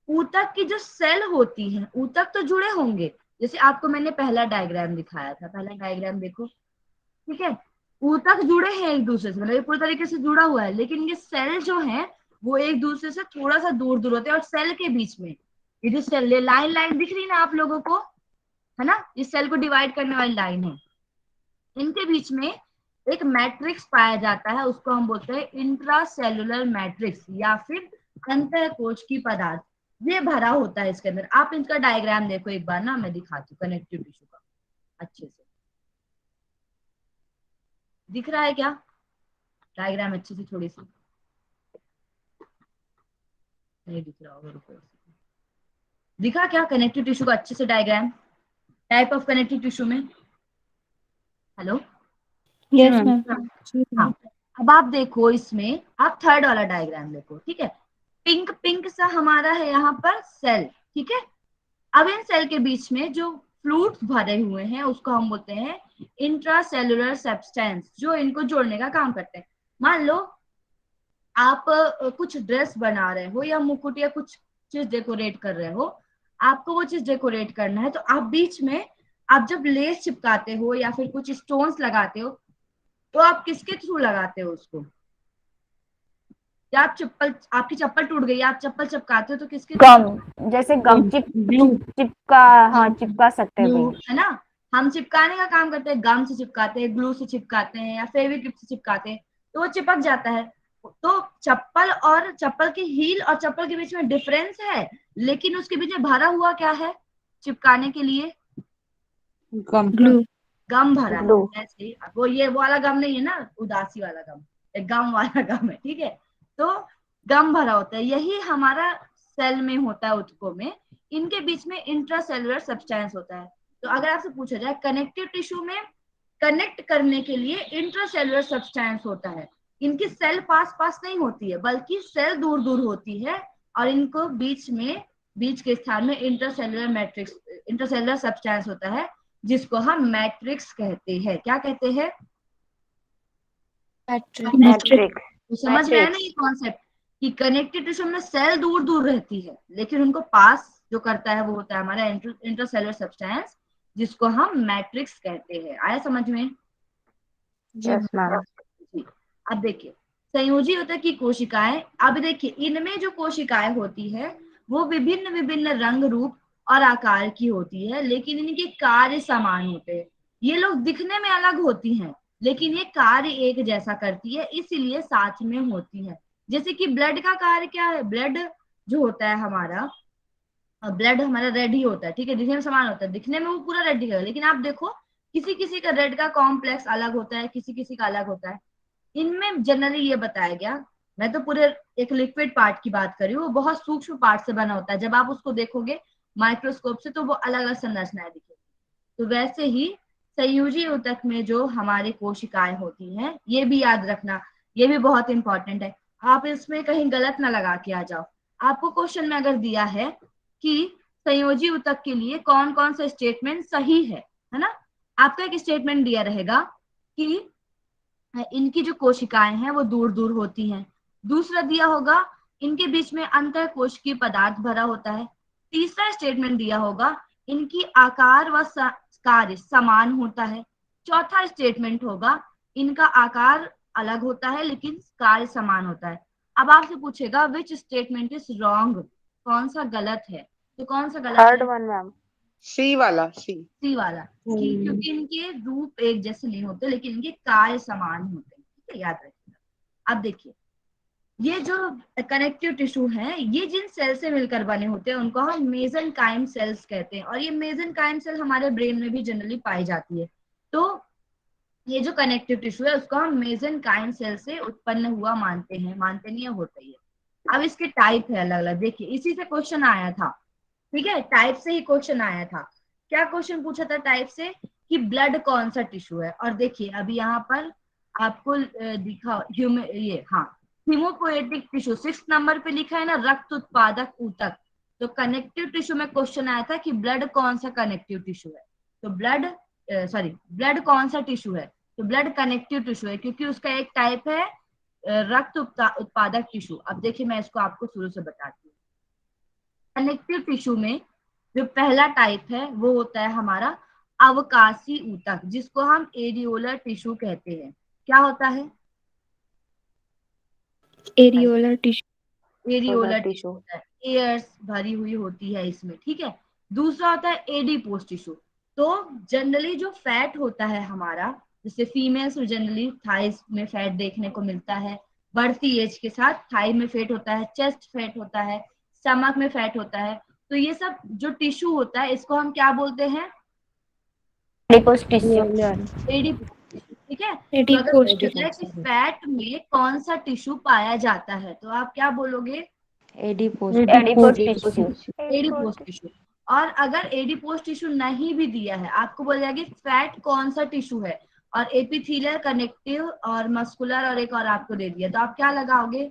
ऊतक की जो सेल होती है, ऊतक तो जुड़े होंगे, जैसे आपको मैंने पहला डायग्राम दिखाया था, पहला डायग्राम देखो, ठीक है, ऊतक जुड़े हैं एक दूसरे से, मतलब ये पूरी तरीके से जुड़ा हुआ है, लेकिन ये सेल जो है वो एक दूसरे से थोड़ा सा दूर दूर होते हैं। और सेल के बीच में ये जो सेल लाइन लाइन दिख रही है ना आप लोगों को, है ना, इस सेल को डिवाइड करने वाली लाइन है, इनके बीच में एक मैट्रिक्स पाया जाता है, उसको हम बोलते हैं इंट्रासेलुलर मैट्रिक्स या फिर अंतःकोशिकीय पदार्थ। ये भरा होता है इसके अंदर। आप इसका डायग्राम देखो एक बार ना, मैं दिखाती हूँ कनेक्टिव टिश्यू का अच्छे से। दिख रहा है क्या डायग्राम अच्छे से? थोड़ी सी नहीं दिख रहा होगा, रुको। दिखा क्या कनेक्टिव टिश्यू का अच्छे से diagram? Type of connective tissue में, हेलो? Yes ma'am. हाँ, अब आप देखो इसमें, आप थर्ड वाला डायग्राम देखो, ठीक है, पिंक पिंक सा हमारा है यहाँ पर सेल, ठीक है। अब इन सेल के बीच में जो फ्लूइड्स भरे हुए हैं उसको हम बोलते हैं इंट्रासेलुलर सब्सटेंस, जो इनको जोड़ने का काम करते हैं। मान लो आप कुछ ड्रेस बना रहे हो या मुकुट या कुछ चीज डेकोरेट कर रहे हो, आपको वो चीज डेकोरेट करना है, तो आप बीच में, आप जब लेस चिपकाते हो या फिर कुछ स्टोन्स लगाते हो, तो आप किसके थ्रू लगाते हो उसको? या आप चप्पल, आपकी चप्पल टूट गई, आप चप्पल चिपकाते हो तो किसके गम, जैसे गम ग्लू। चिपका, हाँ चिपका सकते हैं ग्लू, भाई। है ना, हम चिपकाने का काम करते हैं, गम से चिपकाते हैं, ग्लू से चिपकाते हैं या फेविक्विक से चिपकाते हैं, तो वो चिपक जाता है। तो चप्पल और चप्पल की हील और चप्पल के बीच में डिफरेंस है, लेकिन उसके बीच में भरा हुआ क्या है चिपकाने के लिए? गम। ग्लू। गम भरा है। ग्लू। ऐसे वो ये वाला गम नहीं है ना, उदासी वाला गम, एक गम वाला गम है, ठीक है। तो गम भरा होता है, यही हमारा सेल में होता है, ऊतकों में, इनके बीच में इंट्रासेलुलर सब्सटेंस होता है। तो अगर आपसे पूछा जाए कनेक्टिव टिश्यू में कनेक्ट करने के लिए इंट्रासेलुलर सब्सटेंस होता है, इनकी सेल पास पास नहीं होती है बल्कि सेल दूर दूर होती है, और इनको बीच में, बीच के स्थान में इंट्रासेलुलर मैट्रिक्स, इंट्रासेलुलर सब्सटेंस होता है, जिसको हम मैट्रिक्स कहते हैं। क्या कहते हैं? मैट्रिक्स। तो समझ में आया ना ये कॉन्सेप्ट, कि कनेक्टिव टिश्यू में सेल दूर दूर रहती है, लेकिन उनको पास जो करता है वो होता है हमारा इंट्रासेलुलर सब्सटेंस, जिसको हम मैट्रिक्स कहते हैं। आया समझ में? Yes ma'am. जी। अब देखिए संयोजी ऊतक की कोशिकाएं, अब देखिए इनमें जो कोशिकाएं होती है वो विभिन्न विभिन्न रंग, रूप और आकार की होती है, लेकिन इनके कार्य समान होते हैं। ये लोग दिखने में अलग होती हैं, लेकिन ये कार्य एक जैसा करती है, इसीलिए साथ में होती है। जैसे कि ब्लड का कार्य क्या है? ब्लड जो होता है हमारा, ब्लड हमारा रेड ही होता है, ठीक है, दिखने में समान होता है, दिखने में वो पूरा रेड ही है, लेकिन आप देखो किसी किसी का रेड का कॉम्प्लेक्स अलग होता है, किसी किसी का अलग होता है। इनमें जनरली ये बताया गया, मैं तो पूरे एक लिक्विड पार्ट की बात कर रही हूँ, वो बहुत सूक्ष्म पार्ट से बना होता है, जब आप उसको देखोगे माइक्रोस्कोप से तो वो अलग अलग संरचनाएं दिखेगी। तो वैसे ही संयोजी ऊतक में जो हमारी कोशिकाएं होती हैं, ये भी याद रखना, ये भी बहुत इंपॉर्टेंट है। आप इसमें कहीं गलत ना लगा के आ जाओ। आपको क्वेश्चन में अगर दिया है कि संयोजी ऊतक के लिए कौन कौन सा स्टेटमेंट सही है ना, आपका एक स्टेटमेंट दिया रहेगा कि इनकी जो कोशिकाएं हैं वो दूर दूर होती हैं। दूसरा दिया होगा इनके बीच में अंतःकोशिकीय पदार्थ भरा होता है। तीसरा स्टेटमेंट दिया होगा इनकी आकार व कार्य समान होता है। चौथा स्टेटमेंट होगा इनका आकार अलग होता है लेकिन कार्य समान होता है। अब आपसे पूछेगा विच स्टेटमेंट इज रॉन्ग, कौन सा गलत है? तो कौन सा गलत थर्ड है? One ma'am. सी वाला, सी। सी वाला, कि क्योंकि इनके रूप एक जैसे नहीं होते लेकिन इनके कार्य समान होते हैं, ठीक है, याद रखिएगा। अब देखिए ये जो कनेक्टिव टिश्यू है ये जिन सेल से मिलकर बने होते हैं उनको हम मेसेनकाइम सेल्स कहते हैं, और ये मेसेनकाइम सेल हमारे ब्रेन में भी जनरली पाई जाती है। तो ये जो कनेक्टिव टिश्यू है उसको हम मेसेनकाइम सेल से उत्पन्न हुआ मानते हैं, मानते नहीं है, होता ही है। अब इसके टाइप है अलग अलग, देखिए इसी से क्वेश्चन आया था, ठीक है, टाइप से ही क्वेश्चन आया था। क्या क्वेश्चन पूछा था टाइप से, कि ब्लड कौन सा टिश्यू है। और देखिए अभी यहाँ पर आपको दिखा ये, हाँ, हीमोपोएटिक टिश्यू 6 नंबर पे लिखा है ना, रक्त उत्पादक ऊतक। तो कनेक्टिव टिश्यू में क्वेश्चन आया था कि ब्लड कौन सा कनेक्टिव टिश्यू है। तो ब्लड कौन सा टिश्यू है, तो ब्लड कनेक्टिव टिश्यू है, क्योंकि उसका एक टाइप है रक्त उत्पादक टिश्यू। अब देखिए मैं इसको आपको शुरू से बताती हूँ। कनेक्टिव टिश्यू में जो पहला टाइप है वो होता है हमारा अवकाशी ऊतक, जिसको हम एरियोलर टिश्यू कहते हैं। क्या होता है, areolar tissue. Areolar tissue tissue. होता है, एयर्स भरी हुई होती है इसमें, ठीक है। दूसरा होता है एडिपोस टिश्यू। तो जनरली जो फैट होता है हमारा, जैसे फीमेल्स में जनरली थाइस में फैट देखने को मिलता है, बढ़ती एज के साथ थाई में फैट होता है, चेस्ट फैट होता है, स्टमक में फैट होता है। तो ये सब जो टिश्यू होता है इसको हम क्या बोलते हैं, एडिपोस टिश्यू। एडिपोस टिश्यू, ठीक है। तो अगर एडिपोस पूछा है कि फैट में कौन सा टिश्यू पाया जाता है तो आप क्या बोलोगे, adipose adipose tissue. Adipose tissue. और अगर एडिपोस टिश्यू नहीं भी दिया है, आपको बोल जाएगी फैट कौन सा टिश्यू है, और एपिथेलियल, कनेक्टिव और मस्कुलर, और एक और आपको दे दिया, तो आप क्या लगाओगे,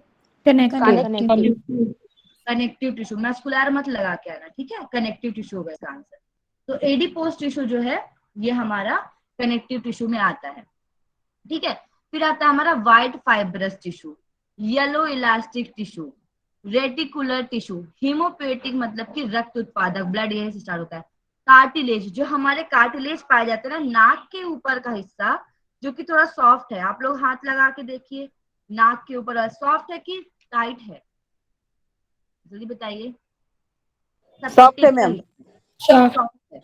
कनेक्टिव। Connective tissue. मस्कुलर मत लगा के आना, ठीक है, कनेक्टिव टिश्यू होगा इसका आंसर। तो एडिपोस टिश्यू जो है ये हमारा कनेक्टिव टिश्यू में आता है, ठीक है। फिर आता है हमारा white fibrous tissue, yellow elastic tissue, reticular tissue, haemopoietic मतलब कि रक्त उत्पादक, ब्लड यही से स्टार्ट होता है, कार्टिलेज, जो हमारे कार्टिलेज पाए जाते हैं ना नाक के ऊपर का हिस्सा, जो कि थोड़ा सॉफ्ट है, आप लोग हाथ लगा के देखिए, नाक के ऊपर सॉफ्ट है कि टाइट है, जल्दी बताइए। सॉफ्ट है मैम। सॉफ्ट है।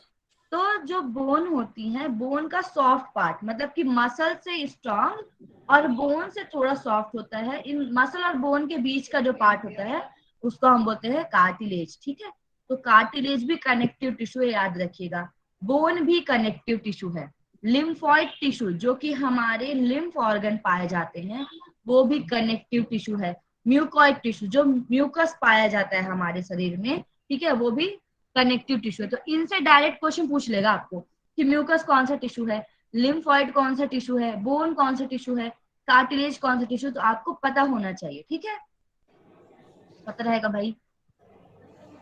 तो जो बोन होती है, बोन का सॉफ्ट पार्ट मतलब कि मसल से स्ट्रॉन्ग और बोन से थोड़ा सॉफ्ट होता है, इन मसल और बोन के बीच का जो पार्ट होता है उसको हम बोलते हैं कार्टिलेज, ठीक है। तो कार्टिलेज भी कनेक्टिव टिश्यू है, याद रखिएगा। बोन भी कनेक्टिव टिश्यू है। लिम्फॉइड टिश्यू जो कि हमारे लिम्फ ऑर्गन पाए जाते हैं वो भी कनेक्टिव टिश्यू है। म्यूकॉइड टिश्यू जो म्यूकस पाया जाता है हमारे शरीर में, ठीक है, वो भी कनेक्टिव टिश्यू है। तो इनसे डायरेक्ट क्वेश्चन पूछ लेगा आपको कि म्यूकस कौन सा टिश्यू है, लिम्फॉइड कौन सा टिश्यू है, बोन कौन सा टिश्यू है, कार्टिलेज कौन सा टिश्यू, तो आपको पता होना चाहिए, ठीक है, पता रहेगा भाई।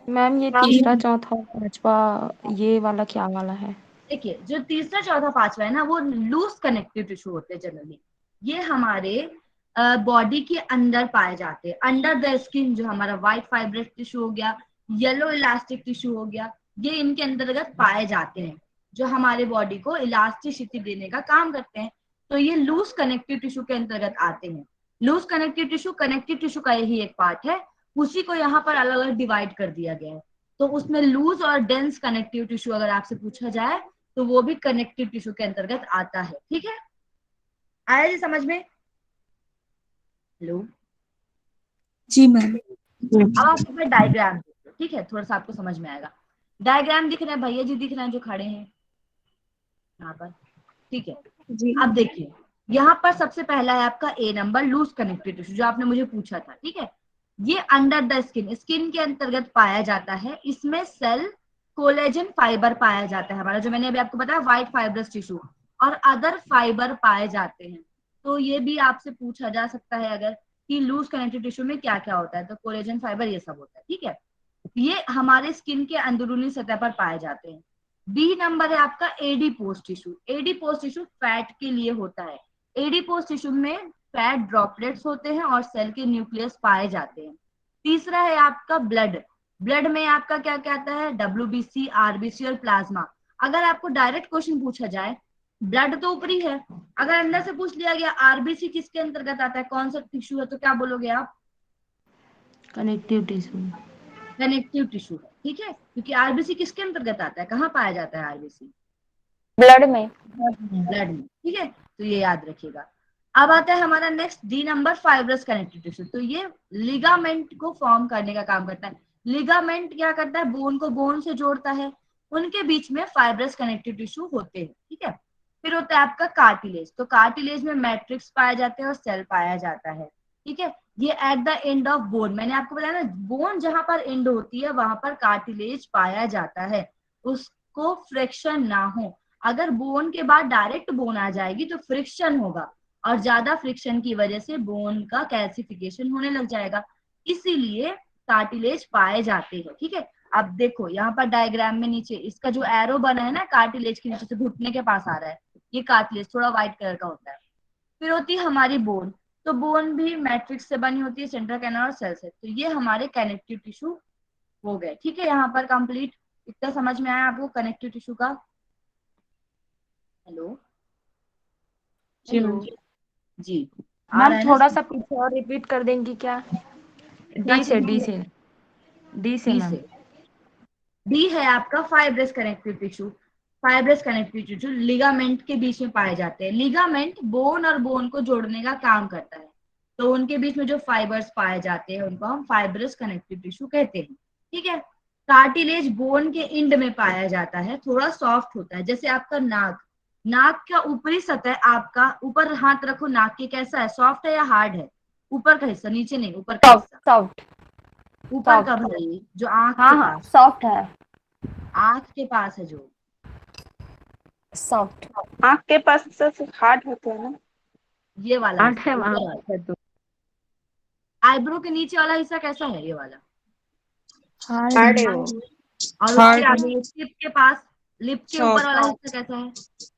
मैम ये तीसरा चौथा पांचवा ये वाला क्या वाला है? देखिए जो तीसरा चौथा पांचवा है ना वो लूज कनेक्टिव टिश्यू होते हैं जनरली। ये हमारे बॉडी के अंदर पाए जाते हैं, अंडर द स्किन, जो हमारा व्हाइट फाइब्रस टिश्यू हो गया, येलो इलास्टिक टिश्यू हो गया, ये इनके अंतर्गत पाए जाते हैं, जो हमारे बॉडी को इलास्टिसिटी देने का काम करते हैं। तो ये लूज कनेक्टिव टिश्यू के अंतर्गत आते हैं। लूज कनेक्टिव टिश्यू का यही एक पार्ट है, उसी को यहाँ पर अलग अलग डिवाइड कर दिया गया है। तो उसमें लूज और डेंस कनेक्टिव टिश्यू अगर आपसे पूछा जाए तो वो भी कनेक्टिव टिश्यू के अंतर्गत आता है, ठीक है। आया जी समझ में? हेलो जी मैम। अब आप एक बार डायग्राम देखो, ठीक है, थोड़ा सा आपको समझ में आएगा। डायग्राम दिख रहे हैं, भैया जी दिख रहे हैं जो खड़े हैं यहाँ पर, ठीक है। अब देखिए यहाँ पर सबसे पहला है आपका ए नंबर, लूज कनेक्टिव टिश्यू, जो आपने मुझे पूछा था, ठीक है। ये अंडर द स्किन, स्किन के अंतर्गत पाया जाता है। इसमें सेल कोलेजन फाइबर पाया जाता है हमारा, जो मैंने अभी आपको बताया व्हाइट फाइब्रस टिश्यू, और अदर फाइबर पाए जाते हैं। तो ये भी आपसे पूछा जा सकता है अगर कि लूज कनेक्टिव टिश्यू में क्या क्या होता है, तो कोलेजन फाइबर ये सब होता है, ठीक है। ये हमारे स्किन के अंदरूनी सतह पर पाए जाते हैं। बी नंबर है आपका adipose tissue. Adipose tissue fat के लिए होता है। एडिपोस टिश्यू में फैट ड्रॉपलेट्स होते हैं और सेल के न्यूक्लियस पाए जाते हैं। तीसरा है आपका ब्लड। ब्लड में आपका क्या क्या आता है, WBC, RBC और प्लाज्मा। अगर आपको डायरेक्ट क्वेश्चन पूछा जाए, ब्लड तो ऊपरी है, अगर अंदर से पूछ लिया गया RBC किसके अंतर्गत आता है, कौन सा टिश्यू है, तो क्या बोलोगे आप? Connective tissue. कनेक्टिव टिश्यू है, ठीक है, क्योंकि RBC किसके अंतर्गत आता है, कहाँ पाया जाता है RBC? ब्लड में। ब्लड में, ठीक है, तो ये याद रखिएगा। अब आता है हमारा next D number, fibrous connective tissue. तो ये लिगामेंट को फॉर्म करने का काम करता है। लिगामेंट क्या करता है, बोन को बोन से जोड़ता है, उनके बीच में फाइब्रस कनेक्टिव टिश्यू होते हैं, ठीक है। फिर होता है आपका कार्टिलेज। तो कार्टिलेज में मैट्रिक्स पाए जाते हैं और सेल पाया जाता है, ठीक है। ये at the end of bone, मैंने आपको बताया ना, बोन जहां पर एंड होती है वहां पर कार्टिलेज पाया जाता है, उसको फ्रिक्शन ना हो। अगर बोन के बाद डायरेक्ट बोन आ जाएगी तो फ्रिक्शन होगा, और ज्यादा फ्रिक्शन की वजह से बोन का कैल्सिफिकेशन होने लग जाएगा, इसीलिए कार्टिलेज पाए जाते हैं, ठीक है। अब देखो यहाँ पर डायग्राम में नीचे इसका जो एरो बना है ना, कार्टिलेज के नीचे से घुटने के पास आ रहा है, ये कार्टिलेज थोड़ा व्हाइट कलर का होता है। फिर होती है हमारी बोन। तो बोन भी मैट्रिक्स से बनी होती है, सेंट्रल कैनल और सेल से। तो ये हमारे कनेक्टिव टिश्यू हो गए, ठीक है। यहाँ पर कंप्लीट इतना समझ में आया आपको कनेक्टिव टिश्यू का? हेलो जी हेलो मैम। जी, आ रहा मैम है ना? थोड़ा सा पीछे और रिपीट कर देंगी क्या? डी से डी से डी से डी मैम। से डी है आपका fibrous connective tissue. Fibrous connective tissue ligament के बीच में पाए जाते हैं। लिगामेंट बोन और बोन को जोड़ने का काम करता है, तो उनके बीच में जो फाइबर्स पाए जाते हैं उनको हम फाइब्रस कनेक्टिव टिश्यू कहते हैं, ठीक है। कार्टिलेज बोन के इंड में पाया जाता है, थोड़ा सॉफ्ट होता है, जैसे आपका नाक। नाक का ऊपरी सतह, आपका ऊपर हाथ रखो, नाक के कैसा है, सॉफ्ट है या हार्ड है? ऊपर का हिस्सा, नीचे नहीं, ऊपर का सॉफ्ट हिस्सा। सॉफ्ट ऊपर का सॉफ्ट। भाई, जो आंख हाँ के हाँ पास, सॉफ्ट है। आंख के पास है जो, सॉफ्ट। आँख के पास से हार्ड होते हैं ना। ये वाला आठ हिस्सा है ऊपर वहां वाला। पे तो। आईब्रो के नीचे वाला हिस्सा कैसा है, ये वाला? हार्ड हार्ड है। है वो। और उसके हार्ड है। आगे लिप के पास, लिप के ऊपर वाला सॉफ्ट। हिस्सा कैसा है?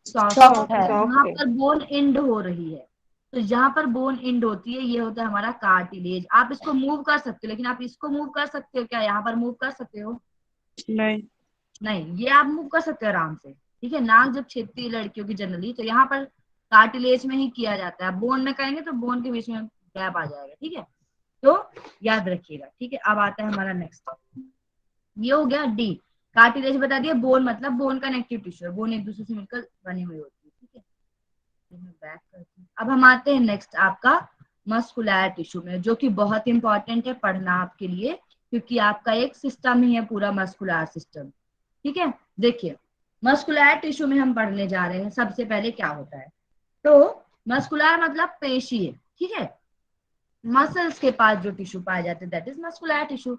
सॉफ्ट। सॉफ्ट है। जहां सॉफ्ट है। पर बोन एंड हो रही है, तो जहां पर बोन एंड होती है ये होता है हमारा कार्टिलेज। आप इसको मूव कर सकते हो, लेकिन आप इसको मूव कर सकते हो क्या? यहाँ पर मूव कर सकते हो? नहीं। नहीं, ये आप मूव कर सकते हो आराम से, ठीक है। नाक जब छेदती है लड़कियों की जनरली, तो यहाँ पर कार्टिलेज में ही किया जाता है। बोन में करेंगे तो बोन के बीच में गैप आ जाएगा, ठीक है। तो याद रखिएगा, ठीक है। अब आता है हमारा नेक्स्ट, ये हो गया डी। कार्टिलेज बता दिया, बोन मतलब बोन कनेक्टिव टिश्यू, बोन एक दूसरे से मिलकर बनी हुई होती है, ठीक है। मैं बैक करती हूँ। अब हम आते हैं नेक्स्ट आपका मस्कुलर टिश्यू में, जो कि बहुत इंपॉर्टेंट है पढ़ना आपके लिए, क्योंकि आपका एक सिस्टम ही है पूरा, मस्कुलर सिस्टम, ठीक है। देखिए, मस्कुलर टिश्यू में हम पढ़ने जा रहे हैं, सबसे पहले क्या होता है। तो मस्कुलर मतलब पेशी है, ठीक है। मसल्स के पास जो टिश्यू पाए जाते हैं दैट इज मस्कुलर टिश्यू।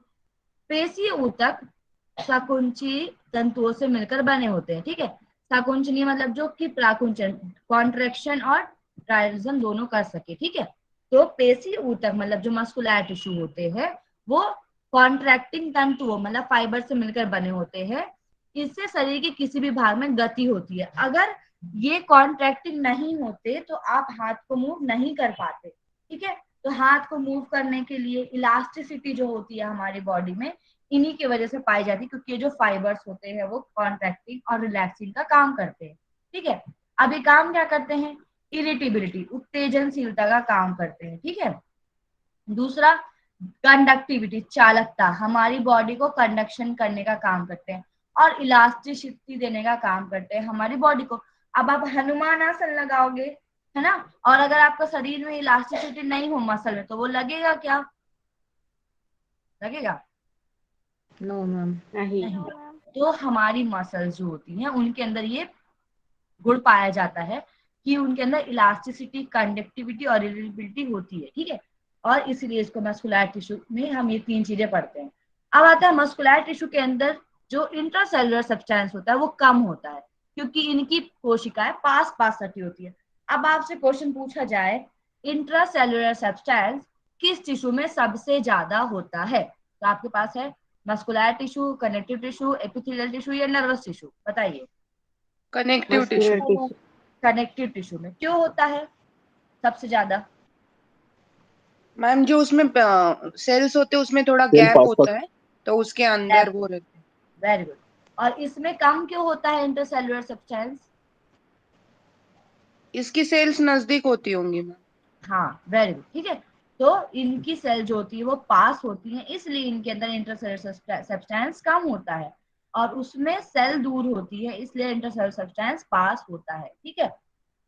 पेशी ऊतक शाकुंची तंतुओं से मिलकर बने होते हैं, ठीक है। शाकुंचनी मतलब जो कि प्राकुंचन, कॉन्ट्रेक्शन और ट्रायरिज्म दोनों कर सके, ठीक है। तो पेशी ऊतक मतलब जो मस्कुलर टिश्यू होते हैं वो कॉन्ट्रैक्टिंग तंतुओं मतलब फाइबर से मिलकर बने होते हैं। इससे शरीर के किसी भी भाग में गति होती है। अगर ये कॉन्ट्रैक्टिंग नहीं होते तो आप हाथ को मूव नहीं कर पाते, ठीक है। तो हाथ को मूव करने के लिए इलास्टिसिटी जो होती है हमारी बॉडी में, इन्हीं की वजह से पाई जाती है, क्योंकि ये जो फाइबर्स होते हैं वो कॉन्ट्रैक्टिंग और रिलैक्सिंग का काम करते हैं, ठीक है। अब ये काम क्या करते हैं? इरिटेबिलिटी, उत्तेजनशीलता का काम करते हैं, ठीक है। दूसरा, कंडक्टिविटी, चालकता, हमारी बॉडी को कंडक्शन करने का काम करते हैं। और इलास्टिसिटी देने का काम करते हैं हमारी बॉडी को। अब आप हनुमान आसन लगाओगे, है ना, और अगर आपका शरीर में इलास्टिसिटी नहीं हो मसल में, तो वो लगेगा क्या? लगेगा नो मैम। नहीं। नहीं। तो हमारी मसल्स जो होती हैं उनके अंदर ये गुण पाया जाता है कि उनके अंदर इलास्टिसिटी, कंडक्टिविटी और इरिटेबिलिटी होती है, ठीक है। और इसीलिए इसको मस्कुलर टिश्यू में हम ये तीन चीजें पढ़ते हैं। अब आता है मस्कुलर टिश्यू के अंदर जो इंट्रासेलुलर सब्सटेंस होता है वो कम होता है, क्योंकि इनकी कोशिकाएं पास पास सटी होती है। अब आपसे क्वेश्चन पूछा जाए, इंट्रासेलुलर सब्सटेंस किस टिश्यू में सबसे ज्यादा होता है, तो आपके पास है muscular tissue, connective tissue, epithelial tissue या नर्वस टिश्यू, बताइए। Connective muscular tissue. Tissue. Connective tissue में क्यों होता है सबसे ज्यादा? मैम जो उसमें सेल्स होते हैं उसमें थोड़ा सेल गैप पास पास। होता है, तो उसके अंदर वो रहते हैं। Very good. और इसमें कम क्यों होता है इंटरसेलुलर सब्सटेंस? इसकी सेल्स नजदीक होती होंगी मैम। हाँ, वेरी गुड, ठीक है। तो इनकी सेल जो होती है वो पास होती है, इसलिए इनके अंदर इंटरसेलुलर सब्सटेंस कम होता है। और उसमें सेल दूर होती है, इसलिए इंटरसेलुलर सब्सटेंस पास होता है, ठीक है।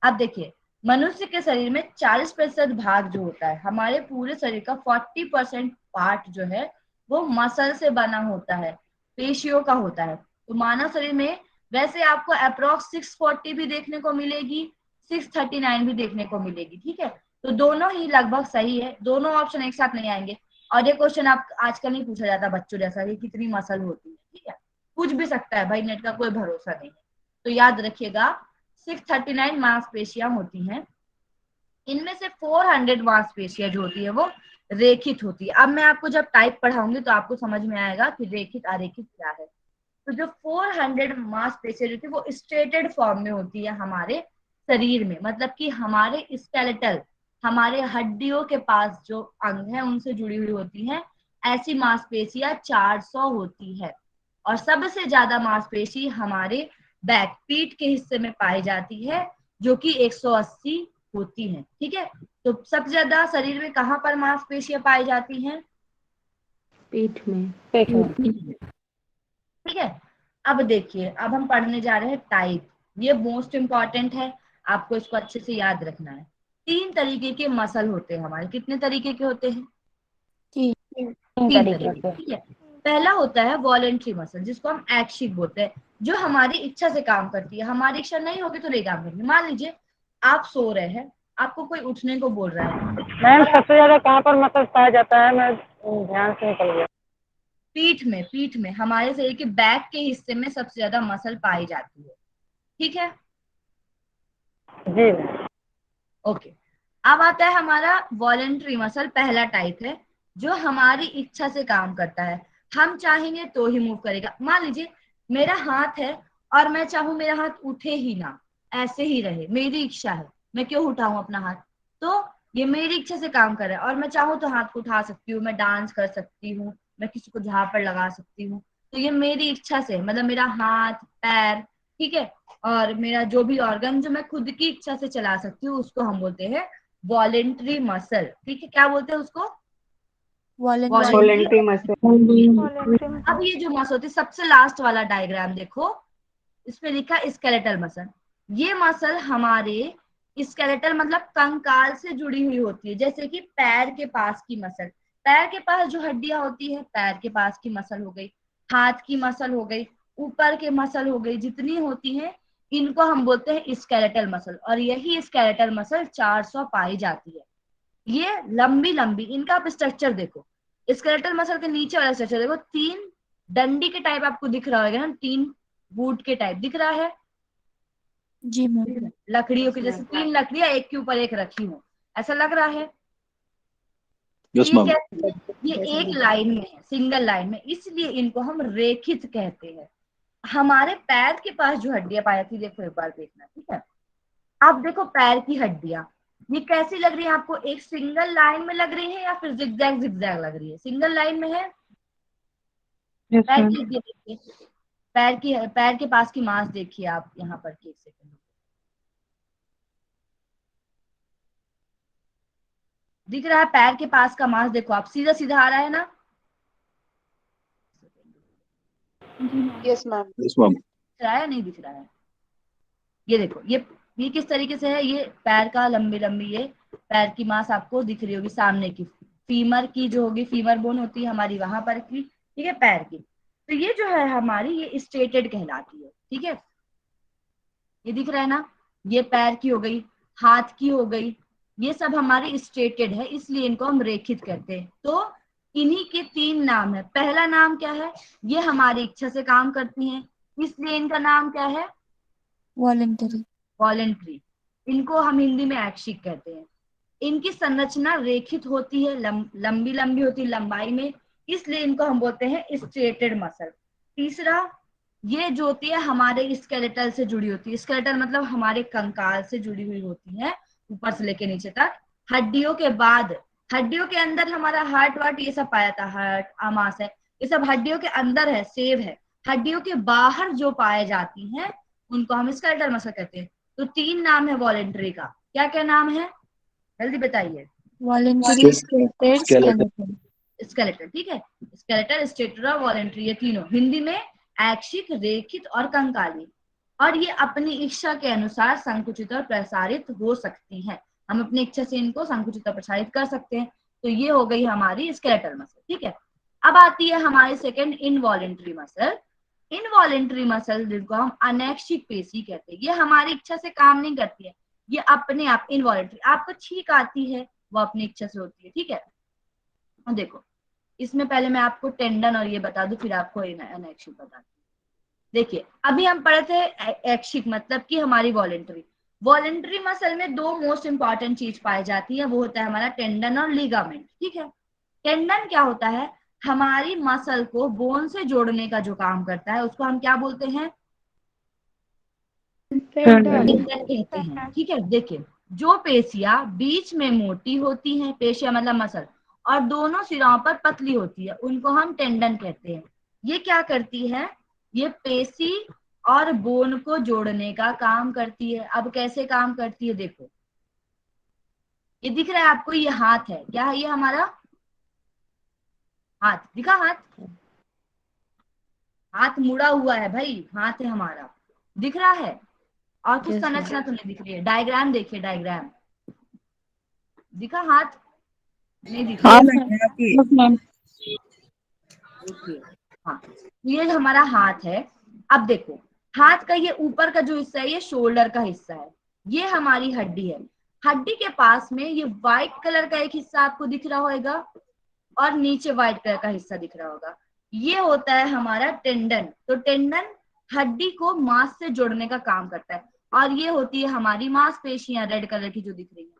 अब देखिए, मनुष्य के शरीर में 40% भाग जो होता है, हमारे पूरे शरीर का 40% पार्ट जो है वो मसल से बना होता है, पेशियों का होता है। तो मानव शरीर में वैसे आपको अप्रोक्स 640 भी देखने को मिलेगी, 639 भी देखने को मिलेगी, ठीक है। तो दोनों ही लगभग सही है, दोनों ऑप्शन एक साथ नहीं आएंगे। और ये क्वेश्चन आप आजकल नहीं पूछा जाता बच्चों जैसा कि कितनी मसल होती है, ठीक है, पूछ भी सकता है भाई, नेट का कोई भरोसा नहीं है। तो याद रखिएगा 639 मांसपेशियां होती हैं, इनमें से 400 मांसपेशियां जो होती है वो रेखित होती है। अब मैं आपको जब टाइप पढ़ाऊंगी तो आपको समझ में आएगा कि रेखित अरेखित क्या है। तो जो 400 मांसपेशियां जो थी वो स्ट्रेटेड फॉर्म में होती है हमारे शरीर में, मतलब कि हमारे स्केलेटल, हमारे हड्डियों के पास जो अंग है उनसे जुड़ी हुई होती हैं। ऐसी मांसपेशियां 400 होती है। और सबसे ज्यादा मांसपेशी हमारे बैक, पीठ के हिस्से में पाई जाती है, जो कि 180 होती है, ठीक है। तो सबसे ज्यादा शरीर में कहाँ पर मांसपेशियां पाई जाती हैं? पीठ में। पेट में। ठीक है। अब देखिए, अब हम पढ़ने जा रहे हैं टाइप। ये मोस्ट इंपॉर्टेंट है, आपको इसको अच्छे से याद रखना है। 3 तरीके के मसल होते हैं हमारे। कितने तरीके के होते हैं? 3 तरीके के, ठीक है। पहला होता है वॉलेंट्री मसल, जिसको हम ऐच्छिक बोलते हैं, जो हमारी इच्छा से काम करती है। हमारी इच्छा नहीं होगी तो नहीं काम करेंगे। मान लीजिए आप सो रहे हैं, आपको कोई उठने को बोल रहा है। मैम सबसे ज्यादा कहाँ पर मसल पाया जाता है? मैं ध्यान से निकल गया। पीठ में हमारे शरीर के बैक के हिस्से में सबसे ज्यादा मसल पाई जाती है, ठीक है। जी। ओके, अब आता है हमारा वॉलेंट्री मसल, पहला टाइप है, जो हमारी इच्छा से काम करता है। हम चाहेंगे तो ही मूव करेगा। मान लीजिए मेरा हाथ है और मैं चाहूं मेरा हाथ उठे ही ना, ऐसे ही रहे, मेरी इच्छा है, मैं क्यों उठाऊं अपना हाथ? तो ये मेरी इच्छा से काम कर रहा है। और मैं चाहूं तो हाथ को उठा सकती हूँ, मैं डांस कर सकती हूँ, मैं किसी को झापड़ लगा सकती हूँ। तो ये मेरी इच्छा से, मतलब मेरा हाथ, पैर, ठीक है, और मेरा जो भी ऑर्गन जो मैं खुद की इच्छा से चला सकती हूँ, उसको हम बोलते हैं वॉलेंट्री मसल, ठीक है। क्या बोलते हैं उसको? Voluntary muscle. अब ये जो मसल होती है, सबसे लास्ट वाला डायग्राम देखो, इसमें लिखा स्केलेटल मसल। ये मसल हमारे स्केलेटल मतलब कंकाल से जुड़ी हुई होती है। जैसे कि पैर के पास की मसल, पैर के पास जो हड्डियां होती है, पैर के पास की मसल हो गई, हाथ की मसल हो गई, ऊपर के मसल हो गई, जितनी होती है इनको हम बोलते हैं स्केलेटल मसल। और यही स्केलेटल मसल 400 पाई जाती है। ये लंबी लंबी, इनका आप स्ट्रक्चर देखो, स्केलेटल मसल के नीचे वाला स्ट्रक्चर देखो, 3 डंडी के टाइप आपको दिख रहा होगा ना, 3 बूट के टाइप दिख रहा है। जी मैम। लकड़ियों की, जैसे 3 लकड़ियां एक के ऊपर एक रखी हो, ऐसा लग रहा है। यस ये मैम। कैसे है? ये एक लाइन में है, सिंगल लाइन में, इसलिए इनको हम रेखित कहते हैं। हमारे पैर के पास जो हड्डियां पाई जाती है, देखो एक बार देखना, ठीक है। आप देखो पैर की हड्डियां, ये कैसी लग रही है आपको? एक सिंगल लाइन में लग रही है या फिर जिगजैग जिगजैग लग रही है? सिंगल लाइन में है। पैर की हड्डियां देखिए, पैर के पास की मांस देखिए आप यहाँ पर, एक सेकंड दिख रहा है? पैर के पास का मांस देखो आप, सीधा सीधा आ रहा है ना? Yes ma'am. Yes ma'am. दिख रहा है नहीं दिख रहा है? ये देखो, ये किस तरीके से है, ये पैर का लंबी लंबी, ये पैर की मांस आपको दिख रही होगी सामने की, फीमर की जो होगी, फीमर बोन होती है हमारी वहां पर की, ठीक है, पैर की। तो ये जो है हमारी, ये स्ट्रेटेड कहलाती है, ठीक है। ये दिख रहा है ना, ये पैर की हो गई, हाथ की हो गई, ये सब हमारे स्ट्रेटेड है, इसलिए इनको हम रेखित कहते हैं। तो इन्हीं के 3 नाम है। पहला नाम क्या है? ये हमारी इच्छा से काम करती हैं, इसलिए इनका नाम क्या है? वॉलेंटरी। वॉलेंट्री। इनको हम हिंदी में ऐच्छिक कहते हैं। इनकी संरचना रेखित होती है, लंबी लंबी होती है लंबाई में, इसलिए इनको हम बोलते हैं स्ट्रेटेड मसल। तीसरा, ये जो होती है हमारे स्केलेटल से जुड़ी होती है। स्केलेटल मतलब हमारे कंकाल से जुड़ी हुई होती है, ऊपर से लेके नीचे तक। हड्डियों के बाद, हड्डियों के अंदर हमारा हार्ट वार्ट ये सब पाया था, हार्ट, आमाशय, ये सब हड्डियों के अंदर है, सेव है। हड्डियों के बाहर जो पाए जाती हैं उनको हम स्केलेटल मसल कहते हैं। तो 3 नाम है वॉलेंट्री का। क्या क्या नाम है, जल्दी बताइए? Voluntary, skeletal, Skeletal. Skeletal. Skeletal, ठीक है। स्केलेटल, स्टेटर और वॉलेंट्री, ये तीनों हिंदी में ऐच्छिक, रेखित और कंकाली। और ये अपनी इच्छा के अनुसार संकुचित और प्रसारित हो सकती हैं। हम अपनी इच्छा से इनको संकुचित और प्रसारित कर सकते हैं। तो ये हो गई हमारी स्केलेटल मसल, ठीक है। अब आती है हमारी second involuntary muscle. Involuntary muscle जिनको हम अनैच्छिक पेशी कहते हैं, ये हमारी इच्छा से काम नहीं करती है, ये अपने आप इनवॉलेंट्री। आपको छींक आती है वो अपनी इच्छा से होती है, ठीक है। और देखो इसमें पहले मैं आपको टेंडन और ये बता दूं, फिर आपको अनैच्छिक बता दूं। देखिए अभी हम पढ़े थे ऐच्छिक मतलब कि हमारी वॉलेंट्री। वॉलेंट्री मसल में दो मोस्ट इंपॉर्टेंट चीज पाई जाती है, वो होता है हमारा टेंडन और लिगामेंट, ठीक है। टेंडन क्या होता है, हमारी मसल को बोन से जोड़ने का जो काम करता है उसको हम क्या बोलते हैं, टेंडन कहते हैं, ठीक है। देखिए जो पेशियां बीच में मोटी होती हैं, पेशियां मतलब मसल, और दोनों सिराओं पर पतली होती है, उनको हम टेंडन कहते हैं। ये क्या करती है, ये पेशी और बोन को जोड़ने का काम करती है। अब कैसे काम करती है, देखो ये दिख रहा है आपको, ये हाथ है, क्या है ये हमारा हाथ, दिखा हाथ, हाथ मुड़ा हुआ है भाई, हाथ है हमारा, दिख रहा है। और कुछ संरचना तो नहीं दिख रही है, डायग्राम देखिए, डायग्राम दिखा हाथ, नहीं दिख रहा। हाँ ये हमारा हाथ है। अब देखो हाथ का ये ऊपर का जो हिस्सा है ये शोल्डर का हिस्सा है, ये हमारी हड्डी है। हड्डी के पास में ये व्हाइट कलर का एक हिस्सा आपको दिख रहा होगा और नीचे व्हाइट कलर का हिस्सा दिख रहा होगा, ये होता है हमारा टेंडन। तो टेंडन हड्डी को मांस से जोड़ने का काम करता है, और ये होती है हमारी मांसपेशियां रेड कलर की जो दिख रही है।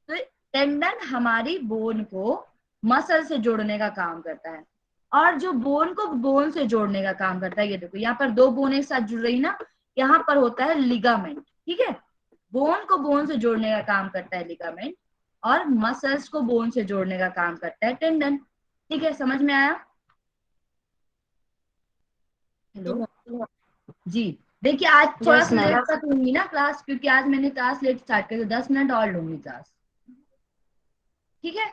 तो टेंडन हमारी बोन को मसल से जोड़ने का काम करता है, और जो बोन को बोन से जोड़ने का काम करता है, ये देखो यहाँ पर दो बोन एक साथ जुड़ रही ना, यहाँ पर होता है लिगामेंट, ठीक है। बोन को बोन से जोड़ने का काम करता है लिगामेंट, और मसल्स को बोन से जोड़ने का काम करता है टेंडन, ठीक है। समझ में आया? हेलो जी। देखिए आज थोड़ा सा लेट तक लूंगी ना क्लास, क्योंकि आज मैंने क्लास लेट स्टार्ट करी, 10 मिनट और लूंगी क्लास, ठीक है।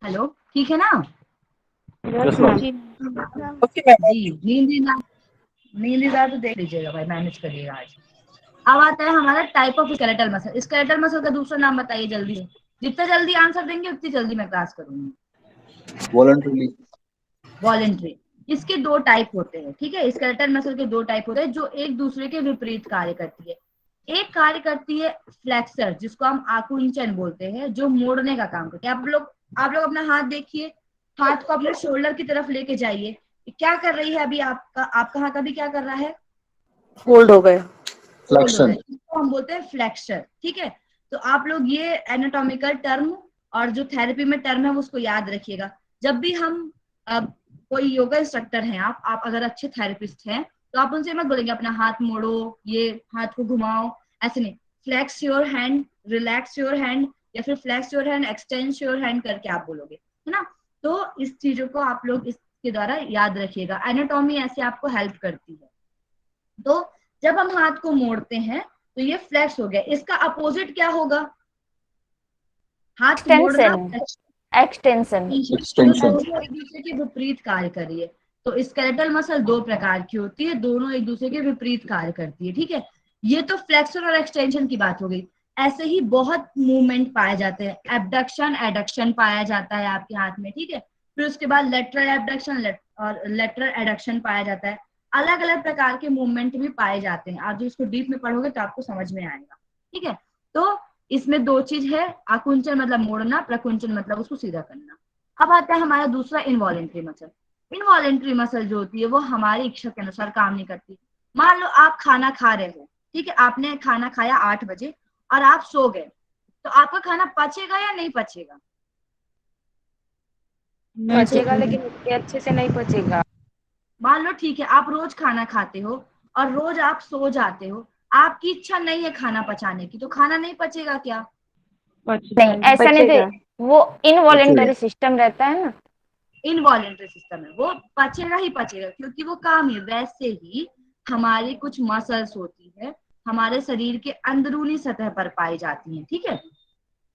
हेलो ठीक है ना? जी नींद तो देख लीजिएगा भाई, मैनेज करिएगा आज। अब आता है हमारा type of skeletal muscle. Skeletal muscle का दूसरा नाम बताइए जल्दी से, जितना जल्दी आंसर देंगे उतनी जल्दी मैं क्लास करूंगी। वॉलेंट्री। इसके दो टाइप होते हैं, ठीक है। स्केलेटल मसल के दो टाइप होते हैं जो एक दूसरे के विपरीत कार्य करती है। एक कार्य करती है फ्लेक्सर, जिसको हम आकुंचन बोलते हैं, जो मोड़ने का काम करती है। आप लोग अपना हाथ देखिए, हाथ को अपने शोल्डर की तरफ लेके जाइए, क्या कर रही है अभी आपका हाथ अभी क्या कर रहा है, फोल्ड हो गया, फ्लेक्शन, इसको हम बोलते हैं फ्लेक्सर, ठीक है। तो आप लोग ये एनाटॉमिकल टर्म और जो थेरेपी में टर्म है उसको याद रखिएगा। जब भी हम कोई योगा इंस्ट्रक्टर हैं, आप अगर अच्छे थेरेपिस्ट हैं तो आप उनसे मत बोलेंगे अपना हाथ मोड़ो, ये हाथ को घुमाओ, ऐसे नहीं। Flex your hand, relax your hand, या फिर flex your hand, extend your hand करके आप बोलोगे, है ना। तो इस चीजों को आप लोग इसके द्वारा याद रखिएगा। एनाटॉमी ऐसे आपको हेल्प करती है। तो जब हम हाथ को मोड़ते हैं तो ये फ्लेक्स हो गया। इसका अपोजिट क्या होगा, हाथ मोड़ना, एक्सटेंशन। दोनों एक दूसरे के विपरीत कार्य करिए। तो स्केलेटल मसल दो प्रकार की होती है, दोनों एक दूसरे के विपरीत कार्य करती है, ठीक है। ये तो फ्लेक्शन और एक्सटेंशन की बात हो गई। ऐसे ही बहुत मूवमेंट पाए जाते हैं, एबडक्शन एडक्शन पाया जाता है आपके हाथ में, ठीक है। फिर उसके बाद लेटरल एबडक्शन और लेटरल एडक्शन पाया जाता है। अलग अलग प्रकार के मूवमेंट भी पाए जाते हैं। आप जो इसको डीप में पढ़ोगे तो आपको समझ में आएगा, ठीक है। तो इसमें दो चीज है, आकुंचन मतलब मोड़ना, प्रकुंचन मतलब उसको सीधा करना। अब आता है हमारा दूसरा इनवॉलेंट्री मसल। इनवॉलेंट्री मसल जो होती है वो हमारी इच्छा के अनुसार काम नहीं करती। मान लो आप खाना खा रहे हो, ठीक है, आपने खाना खाया 8 बजे और आप सो गए, तो आपका खाना पचेगा या नहीं पचेगा? पचेगा, लेकिन उतने अच्छे से नहीं पचेगा। मान लो ठीक है, आप रोज खाना खाते हो और रोज आप सो जाते हो, आपकी इच्छा नहीं है खाना पचाने की, तो खाना नहीं पचेगा क्या? नहीं, ऐसा नहीं, वो इनवॉलेंटरी सिस्टम रहता है ना, इनवॉलेंट्री सिस्टम है, वो पचेगा ही पचेगा, क्योंकि वो काम है। वैसे ही हमारी कुछ मसल्स होती है, हमारे शरीर के अंदरूनी सतह पर पाई जाती हैं, ठीक है।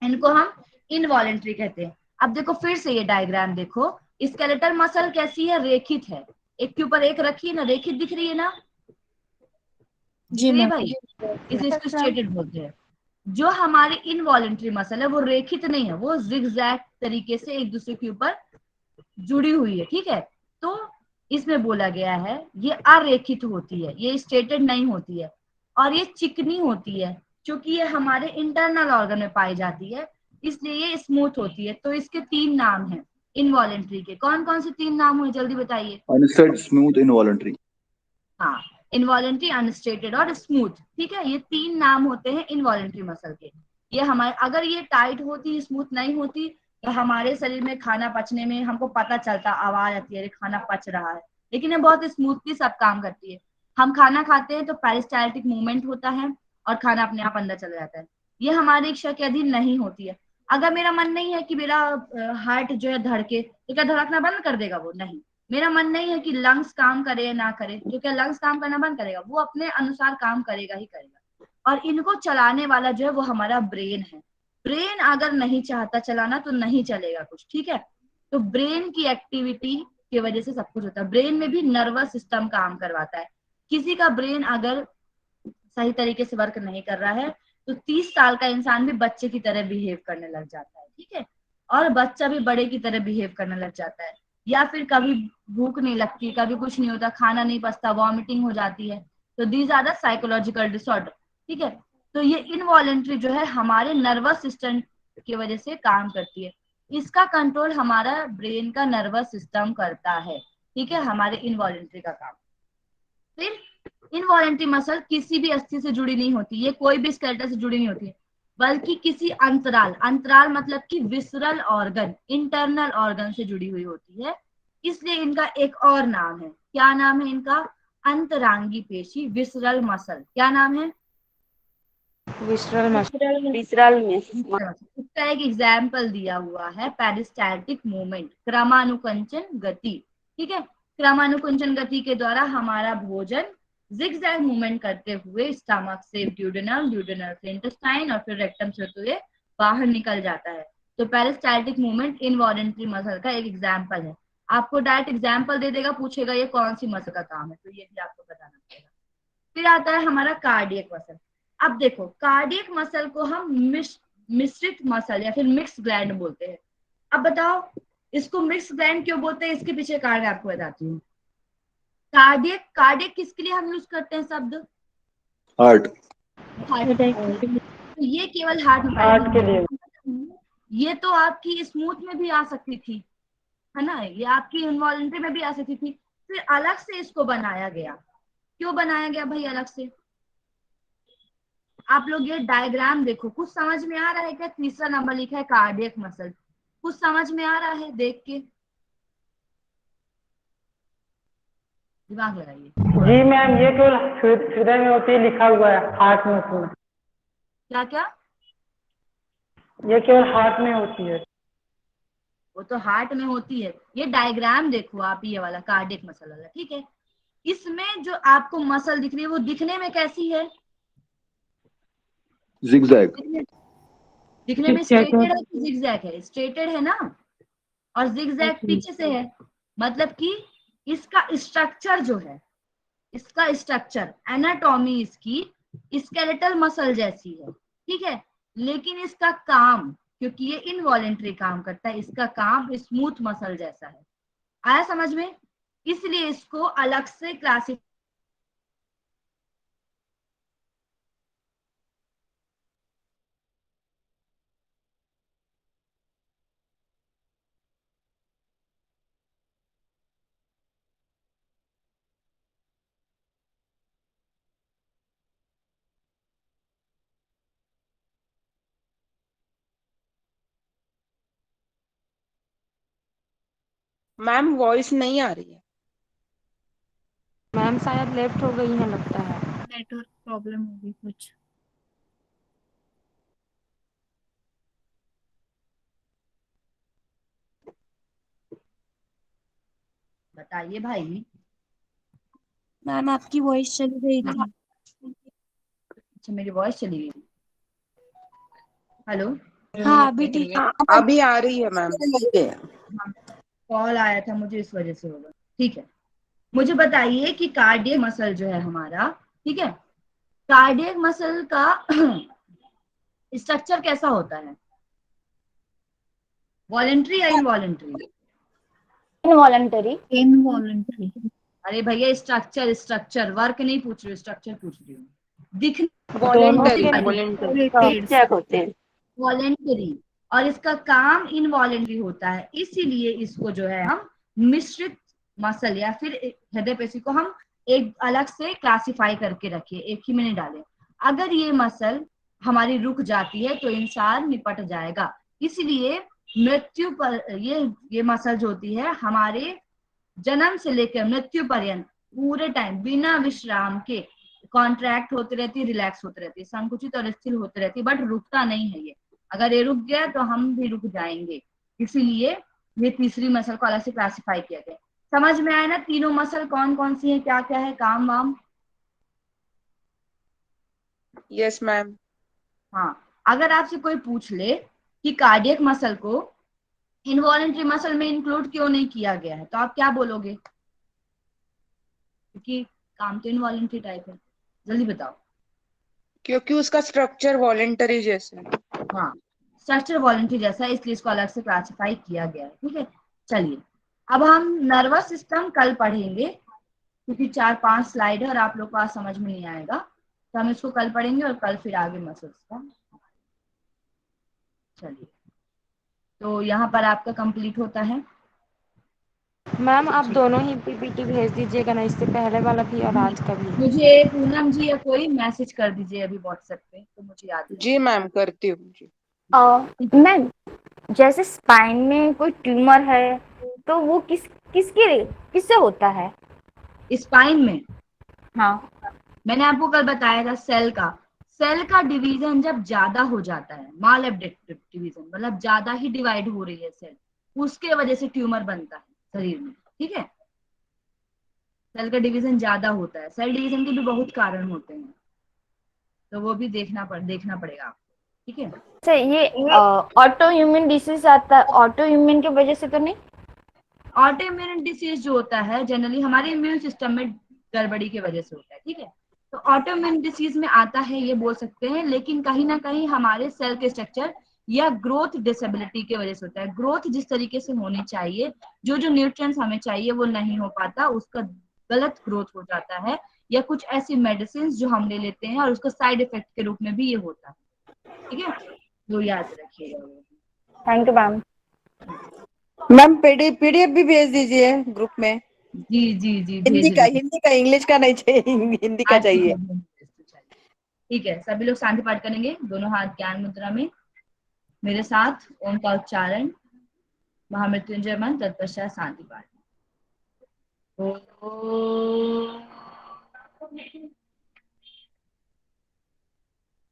इनको हम इनवॉलेंट्री कहते हैं। अब देखो फिर से ये डायग्राम देखो, स्केलेटल मसल कैसी है, रेखित है, एक के ऊपर एक रखी है ना, रेखित दिख रही है ना। जी तो ये मैम। भाई इसे इसको स्ट्रेटेड बोलते हैं। जो हमारे इनवॉलेंट्री मसल है वो रेखित नहीं है, वो जिगजैग तरीके से एक दूसरे के ऊपर जुड़ी हुई है, ठीक है। तो इसमें बोला गया है ये अरेखित होती है, ये स्ट्रेटेड नहीं होती है, और ये चिकनी होती है, क्योंकि ये हमारे इंटरनल ऑर्गन में पाई जाती है, इसलिए ये स्मूथ होती है। तो इसके 3 नाम हैं इनवॉलेंट्री के। कौन कौन से 3 नाम हुए जल्दी बताइए। Unstated, smooth, involuntary. हाँ, इनवॉलेंट्री, अनस्ट्रेटेड और स्मूथ, ठीक है। ये 3 नाम होते हैं इनवॉलेंट्री मसल के। ये हमारे, अगर ये टाइट होती, स्मूथ नहीं होती, तो हमारे शरीर में खाना पचने में हमको पता चलता, आवाज आती है अरे खाना पच रहा है, लेकिन ये बहुत स्मूथली सब काम करती है। हम खाना खाते हैं तो पेरिस्टाल्टिक मूवमेंट होता है और खाना अपने आप अंदर चला जाता है। ये हमारी इच्छा के अधीन नहीं होती है। अगर मेरा मन नहीं है कि मेरा हार्ट जो है धड़के, तो क्या धड़कना बंद कर देगा? वो नहीं। मेरा मन नहीं है कि लंग्स काम करे या ना करे, तो क्या लंग्स काम करना बंद करेगा? वो अपने अनुसार काम करेगा ही करेगा। और इनको चलाने वाला जो है वो हमारा ब्रेन है। ब्रेन अगर नहीं चाहता चलाना तो नहीं चलेगा कुछ, ठीक है। तो ब्रेन की एक्टिविटी की वजह से सब कुछ होता है। ब्रेन में भी नर्वस सिस्टम काम करवाता है। किसी का ब्रेन अगर सही तरीके से वर्क नहीं कर रहा है तो 30 साल का इंसान भी बच्चे की तरह बिहेव करने लग जाता है, ठीक है। और बच्चा भी बड़े की तरह बिहेव करने लग जाता है। या फिर कभी भूख नहीं लगती, कभी कुछ नहीं होता, खाना नहीं पचता, वॉमिटिंग हो जाती है। तो these are the psychological disorder, ठीक है। तो ये इनवॉलेंट्री जो है हमारे नर्वस सिस्टम की वजह से काम करती है। इसका कंट्रोल हमारा ब्रेन का नर्वस सिस्टम करता है, ठीक है, हमारे इनवॉलेंट्री का काम। फिर इनवॉलेंट्री मसल किसी भी अस्थि से जुड़ी नहीं होती, ये कोई भी स्केलेटन से जुड़ी नहीं होती, बल्कि किसी अंतराल, अंतराल मतलब कि विसरल ऑर्गन, इंटरनल ऑर्गन से जुड़ी हुई होती है। इसलिए इनका एक और नाम है। क्या नाम है इनका? अंतरांगी पेशी, विसरल मसल। क्या नाम है? विसरल मसल, विसरल में। इसका एक एग्जाम्पल दिया हुआ है, पेरिस्टाल्टिक मूवमेंट, क्रमानुकुंचन गति, ठीक है। क्रमानुकुंचन गति के द्वारा हमारा भोजन जिगजैग मूवमेंट करते हुए स्टमक से ड्यूडेनल, ड्यूडेनल से इंटेस्टाइन और फिर रेक्टम से होते हुए बाहर निकल जाता है। तो पेरिस्टाल्टिक मूवमेंट इनवॉलेंट्री मसल का एक एग्जाम्पल है। आपको डायरेक्ट एग्जाम्पल दे देगा, पूछेगा ये कौन सी मसल का काम है, तो ये भी आपको बताना पड़ेगा। फिर आता है हमारा कार्डियक मसल। अब देखो, कार्डियक मसल को हम मिश्रित मसल या फिर मिक्स ग्लैंड बोलते हैं। अब बताओ इसको मिक्स ग्लैंड क्यों बोलते हैं, इसके पीछे कारण आपको बताती हूँ। कार्डियक, कार्डियक किसके लिए हम यूज करते हैं शब्द? हार्ट। हार्ट। तो ये केवल हार्ट में हार्ट के लिए। ये तो आपकी स्मूथ में भी आ सकती थी, है ना, ये आपकी इनवॉलेंट्री में भी आ सकती थी। फिर अलग से इसको बनाया गया। क्यों बनाया गया भाई अलग से? आप लोग ये डायग्राम देखो, कुछ समझ में आ रहा है क्या? तीसरा नंबर लिखा है कार्डियक मसल, कुछ समझ में आ रहा है देख के? दिमाग लगाइए। जी मैम, ये केवल हृदय में होती है, लिखा हुआ है हार्ट में उसमें। क्या क्या? ये केवल हार्ट में होती है। वो तो हार्ट में होती है। ये डायग्राम देखो आप, ये वाला कार्डियक मसल वाला, ठीक है। इसमें जो आपको मसल दिख रही है वो दिखने में कैसी है? जिगजैग। दिखने में स्ट्रेटेड है कि जिगजैग है? स्ट्रेटेड है ना, और जिगजैग पीछे से है। मतलब कि इसका स्ट्रक्चर जो है, इसका स्ट्रक्चर, एनाटॉमी इसकी स्केलेटल मसल जैसी है, ठीक है। लेकिन इसका काम, क्योंकि ये इनवॉलेंट्री काम करता है, इसका काम स्मूथ मसल जैसा है। आया समझ में? इसलिए इसको अलग से क्लासिफाई मैम वॉइस नहीं आ रही है। मैम शायद लेफ्ट हो गई है लगता है। नेटवर्क प्रॉब्लम होगी कुछ। बताइए भाई। मैम आपकी वॉइस चली गई थी। अच्छा, मेरी वॉइस चली गई। हेलो। हाँ अभी ठीक है। अभी आ रही है मैम। कॉल आया था मुझे, इस वजह से होगा, ठीक है। मुझे बताइए कि कार्डियक मसल जो है हमारा, ठीक है, कार्डियक मसल का स्ट्रक्चर कैसा होता है? वॉलेंट्री या इनवॉलेंट्री? इनवॉलंटरी। इनवॉलेंट्री। अरे भैया स्ट्रक्चर स्ट्रक्चर, वर्क नहीं पूछ रही हूँ, स्ट्रक्चर पूछ रही हूँ। वॉलेंटरी चेक होते हैं। वॉलेंटरी, और इसका काम इनवॉलेंटरी होता है, इसीलिए इसको जो है हम मिश्रित मसल या फिर हृदय पेशी को हम एक अलग से क्लासिफाई करके रखिए, एक ही में नहीं डाले। अगर ये मसल हमारी रुक जाती है तो इंसान निपट जाएगा, इसलिए मृत्यु पर ये मसल जो होती है हमारे जन्म से लेकर मृत्यु पर्यंत पूरे टाइम बिना विश्राम के कॉन्ट्रैक्ट होती रहती है, रिलैक्स होती रहती है, संकुचित और स्थिर होती रहती है, बट रुकता नहीं है ये। अगर ये रुक गया तो हम भी रुक जाएंगे, इसीलिए ये तीसरी मसल को अलग से क्लासिफाई किया गया। समझ में आया ना तीनों मसल कौन कौन सी है, क्या क्या है, काम वाम? Yes ma'am. हाँ, अगर आपसे कोई पूछ ले कि कार्डियक मसल को इनवॉलेंट्री मसल में इंक्लूड क्यों नहीं किया गया है, तो आप क्या बोलोगे? क्योंकि काम तो इनवॉलेंट्री टाइप है, जल्दी बताओ। क्योंकि उसका स्ट्रक्चर वॉलेंटरी जैसा है। हाँ, स्ट्रक्चर वॉलेंट्री जैसा है, इसलिए इसको अलग से क्लासिफाई किया गया है। ठीक है, चलिए अब हम नर्वस सिस्टम कल पढ़ेंगे, क्योंकि 4-5 स्लाइड है और आप लोग को आज समझ में नहीं आएगा, तो हम इसको कल पढ़ेंगे और कल फिर आगे मसल्स का। चलिए, तो यहाँ पर आपका कंप्लीट होता है। मैम आप दोनों ही पीपीटी भेज दीजिएगा ना, इससे पहले वाला भी और आज का भी। मुझे पूनम जी या कोई मैसेज कर दीजिए अभी व्हाट्सएप पे, तो मुझे याद है। जी मैम, करती हूँ जी। मैम जैसे स्पाइन में कोई ट्यूमर है तो वो किससे होता है? स्पाइन में? हाँ मैंने आपको कल बताया था सेल का डिवीजन जब ज्यादा हो जाता है, माल एब्डेक्टिव डिवीजन, मतलब ज्यादा ही डिवाइड हो रही है सेल, उसके वजह से ट्यूमर बनता है शरीर में। ठीक है, सेल का डिवीजन ज्यादा होता है, सेल डिवीजन के भी बहुत कारण होते हैं, तो वो भी देखना पड़ेगा आपको। ठीक है, सर ये ऑटो इम्यून डिसीज आता है, ऑटो इम्यून की वजह से तो नहीं? ऑटो इम्यून डिसीज जो होता है जनरली हमारे इम्यून सिस्टम में गड़बड़ी की वजह से होता है। ठीक है, तो ऑटो इम्यून डिसीज में आता है ये बोल सकते हैं, लेकिन कहीं ना कहीं हमारे सेल के स्ट्रक्चर या ग्रोथ डिसेबिलिटी की वजह से होता है। ग्रोथ जिस तरीके से होनी चाहिए, जो न्यूट्रिएंट्स हमें चाहिए वो नहीं हो पाता, उसका गलत ग्रोथ हो जाता है, या कुछ ऐसी मेडिसिन जो हम ले लेते हैं और उसका साइड इफेक्ट के रूप में भी ये होता है। ठीक है, तो याद रखिएगा। Thank you ma'am. Ma'am PDF भी भेज दीजिए ग्रुप में। जी जी जी, हिंदी का इंग्लिश का नहीं चाहिए, हिंदी का चाहिए। ठीक है, सभी लोग शांति पाठ करेंगे, दोनों हाथ ज्ञान मुद्रा में मेरे साथ ओम का उच्चारण, महामृत्युंजय मंत्र, तत्पश्चात शांति पाठ।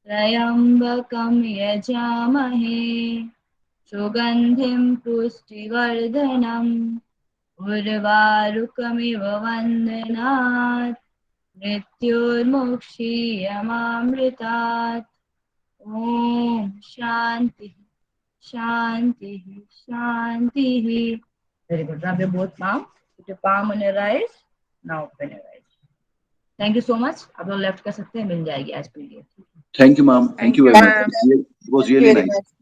त्र्यंबकं यजामहे सुगंधिं पुष्टिवर्धनम् उर्वारुकमिव वन्दनात् मृत्युर्मुक्षीयमामृतात्। ओम शांति शांति शांति। Very good, rub your both palm, put your palm on your eyes, now open your eyes. Thank you so much. आप लोग लेफ्ट कर सकते हैं, मिल जाएगी आज PDF. Thank you, ma'am. Thank you very much. It was really nice.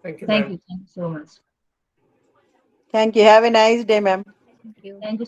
Thank you so much. Thank you, have a nice day ma'am. Thank you.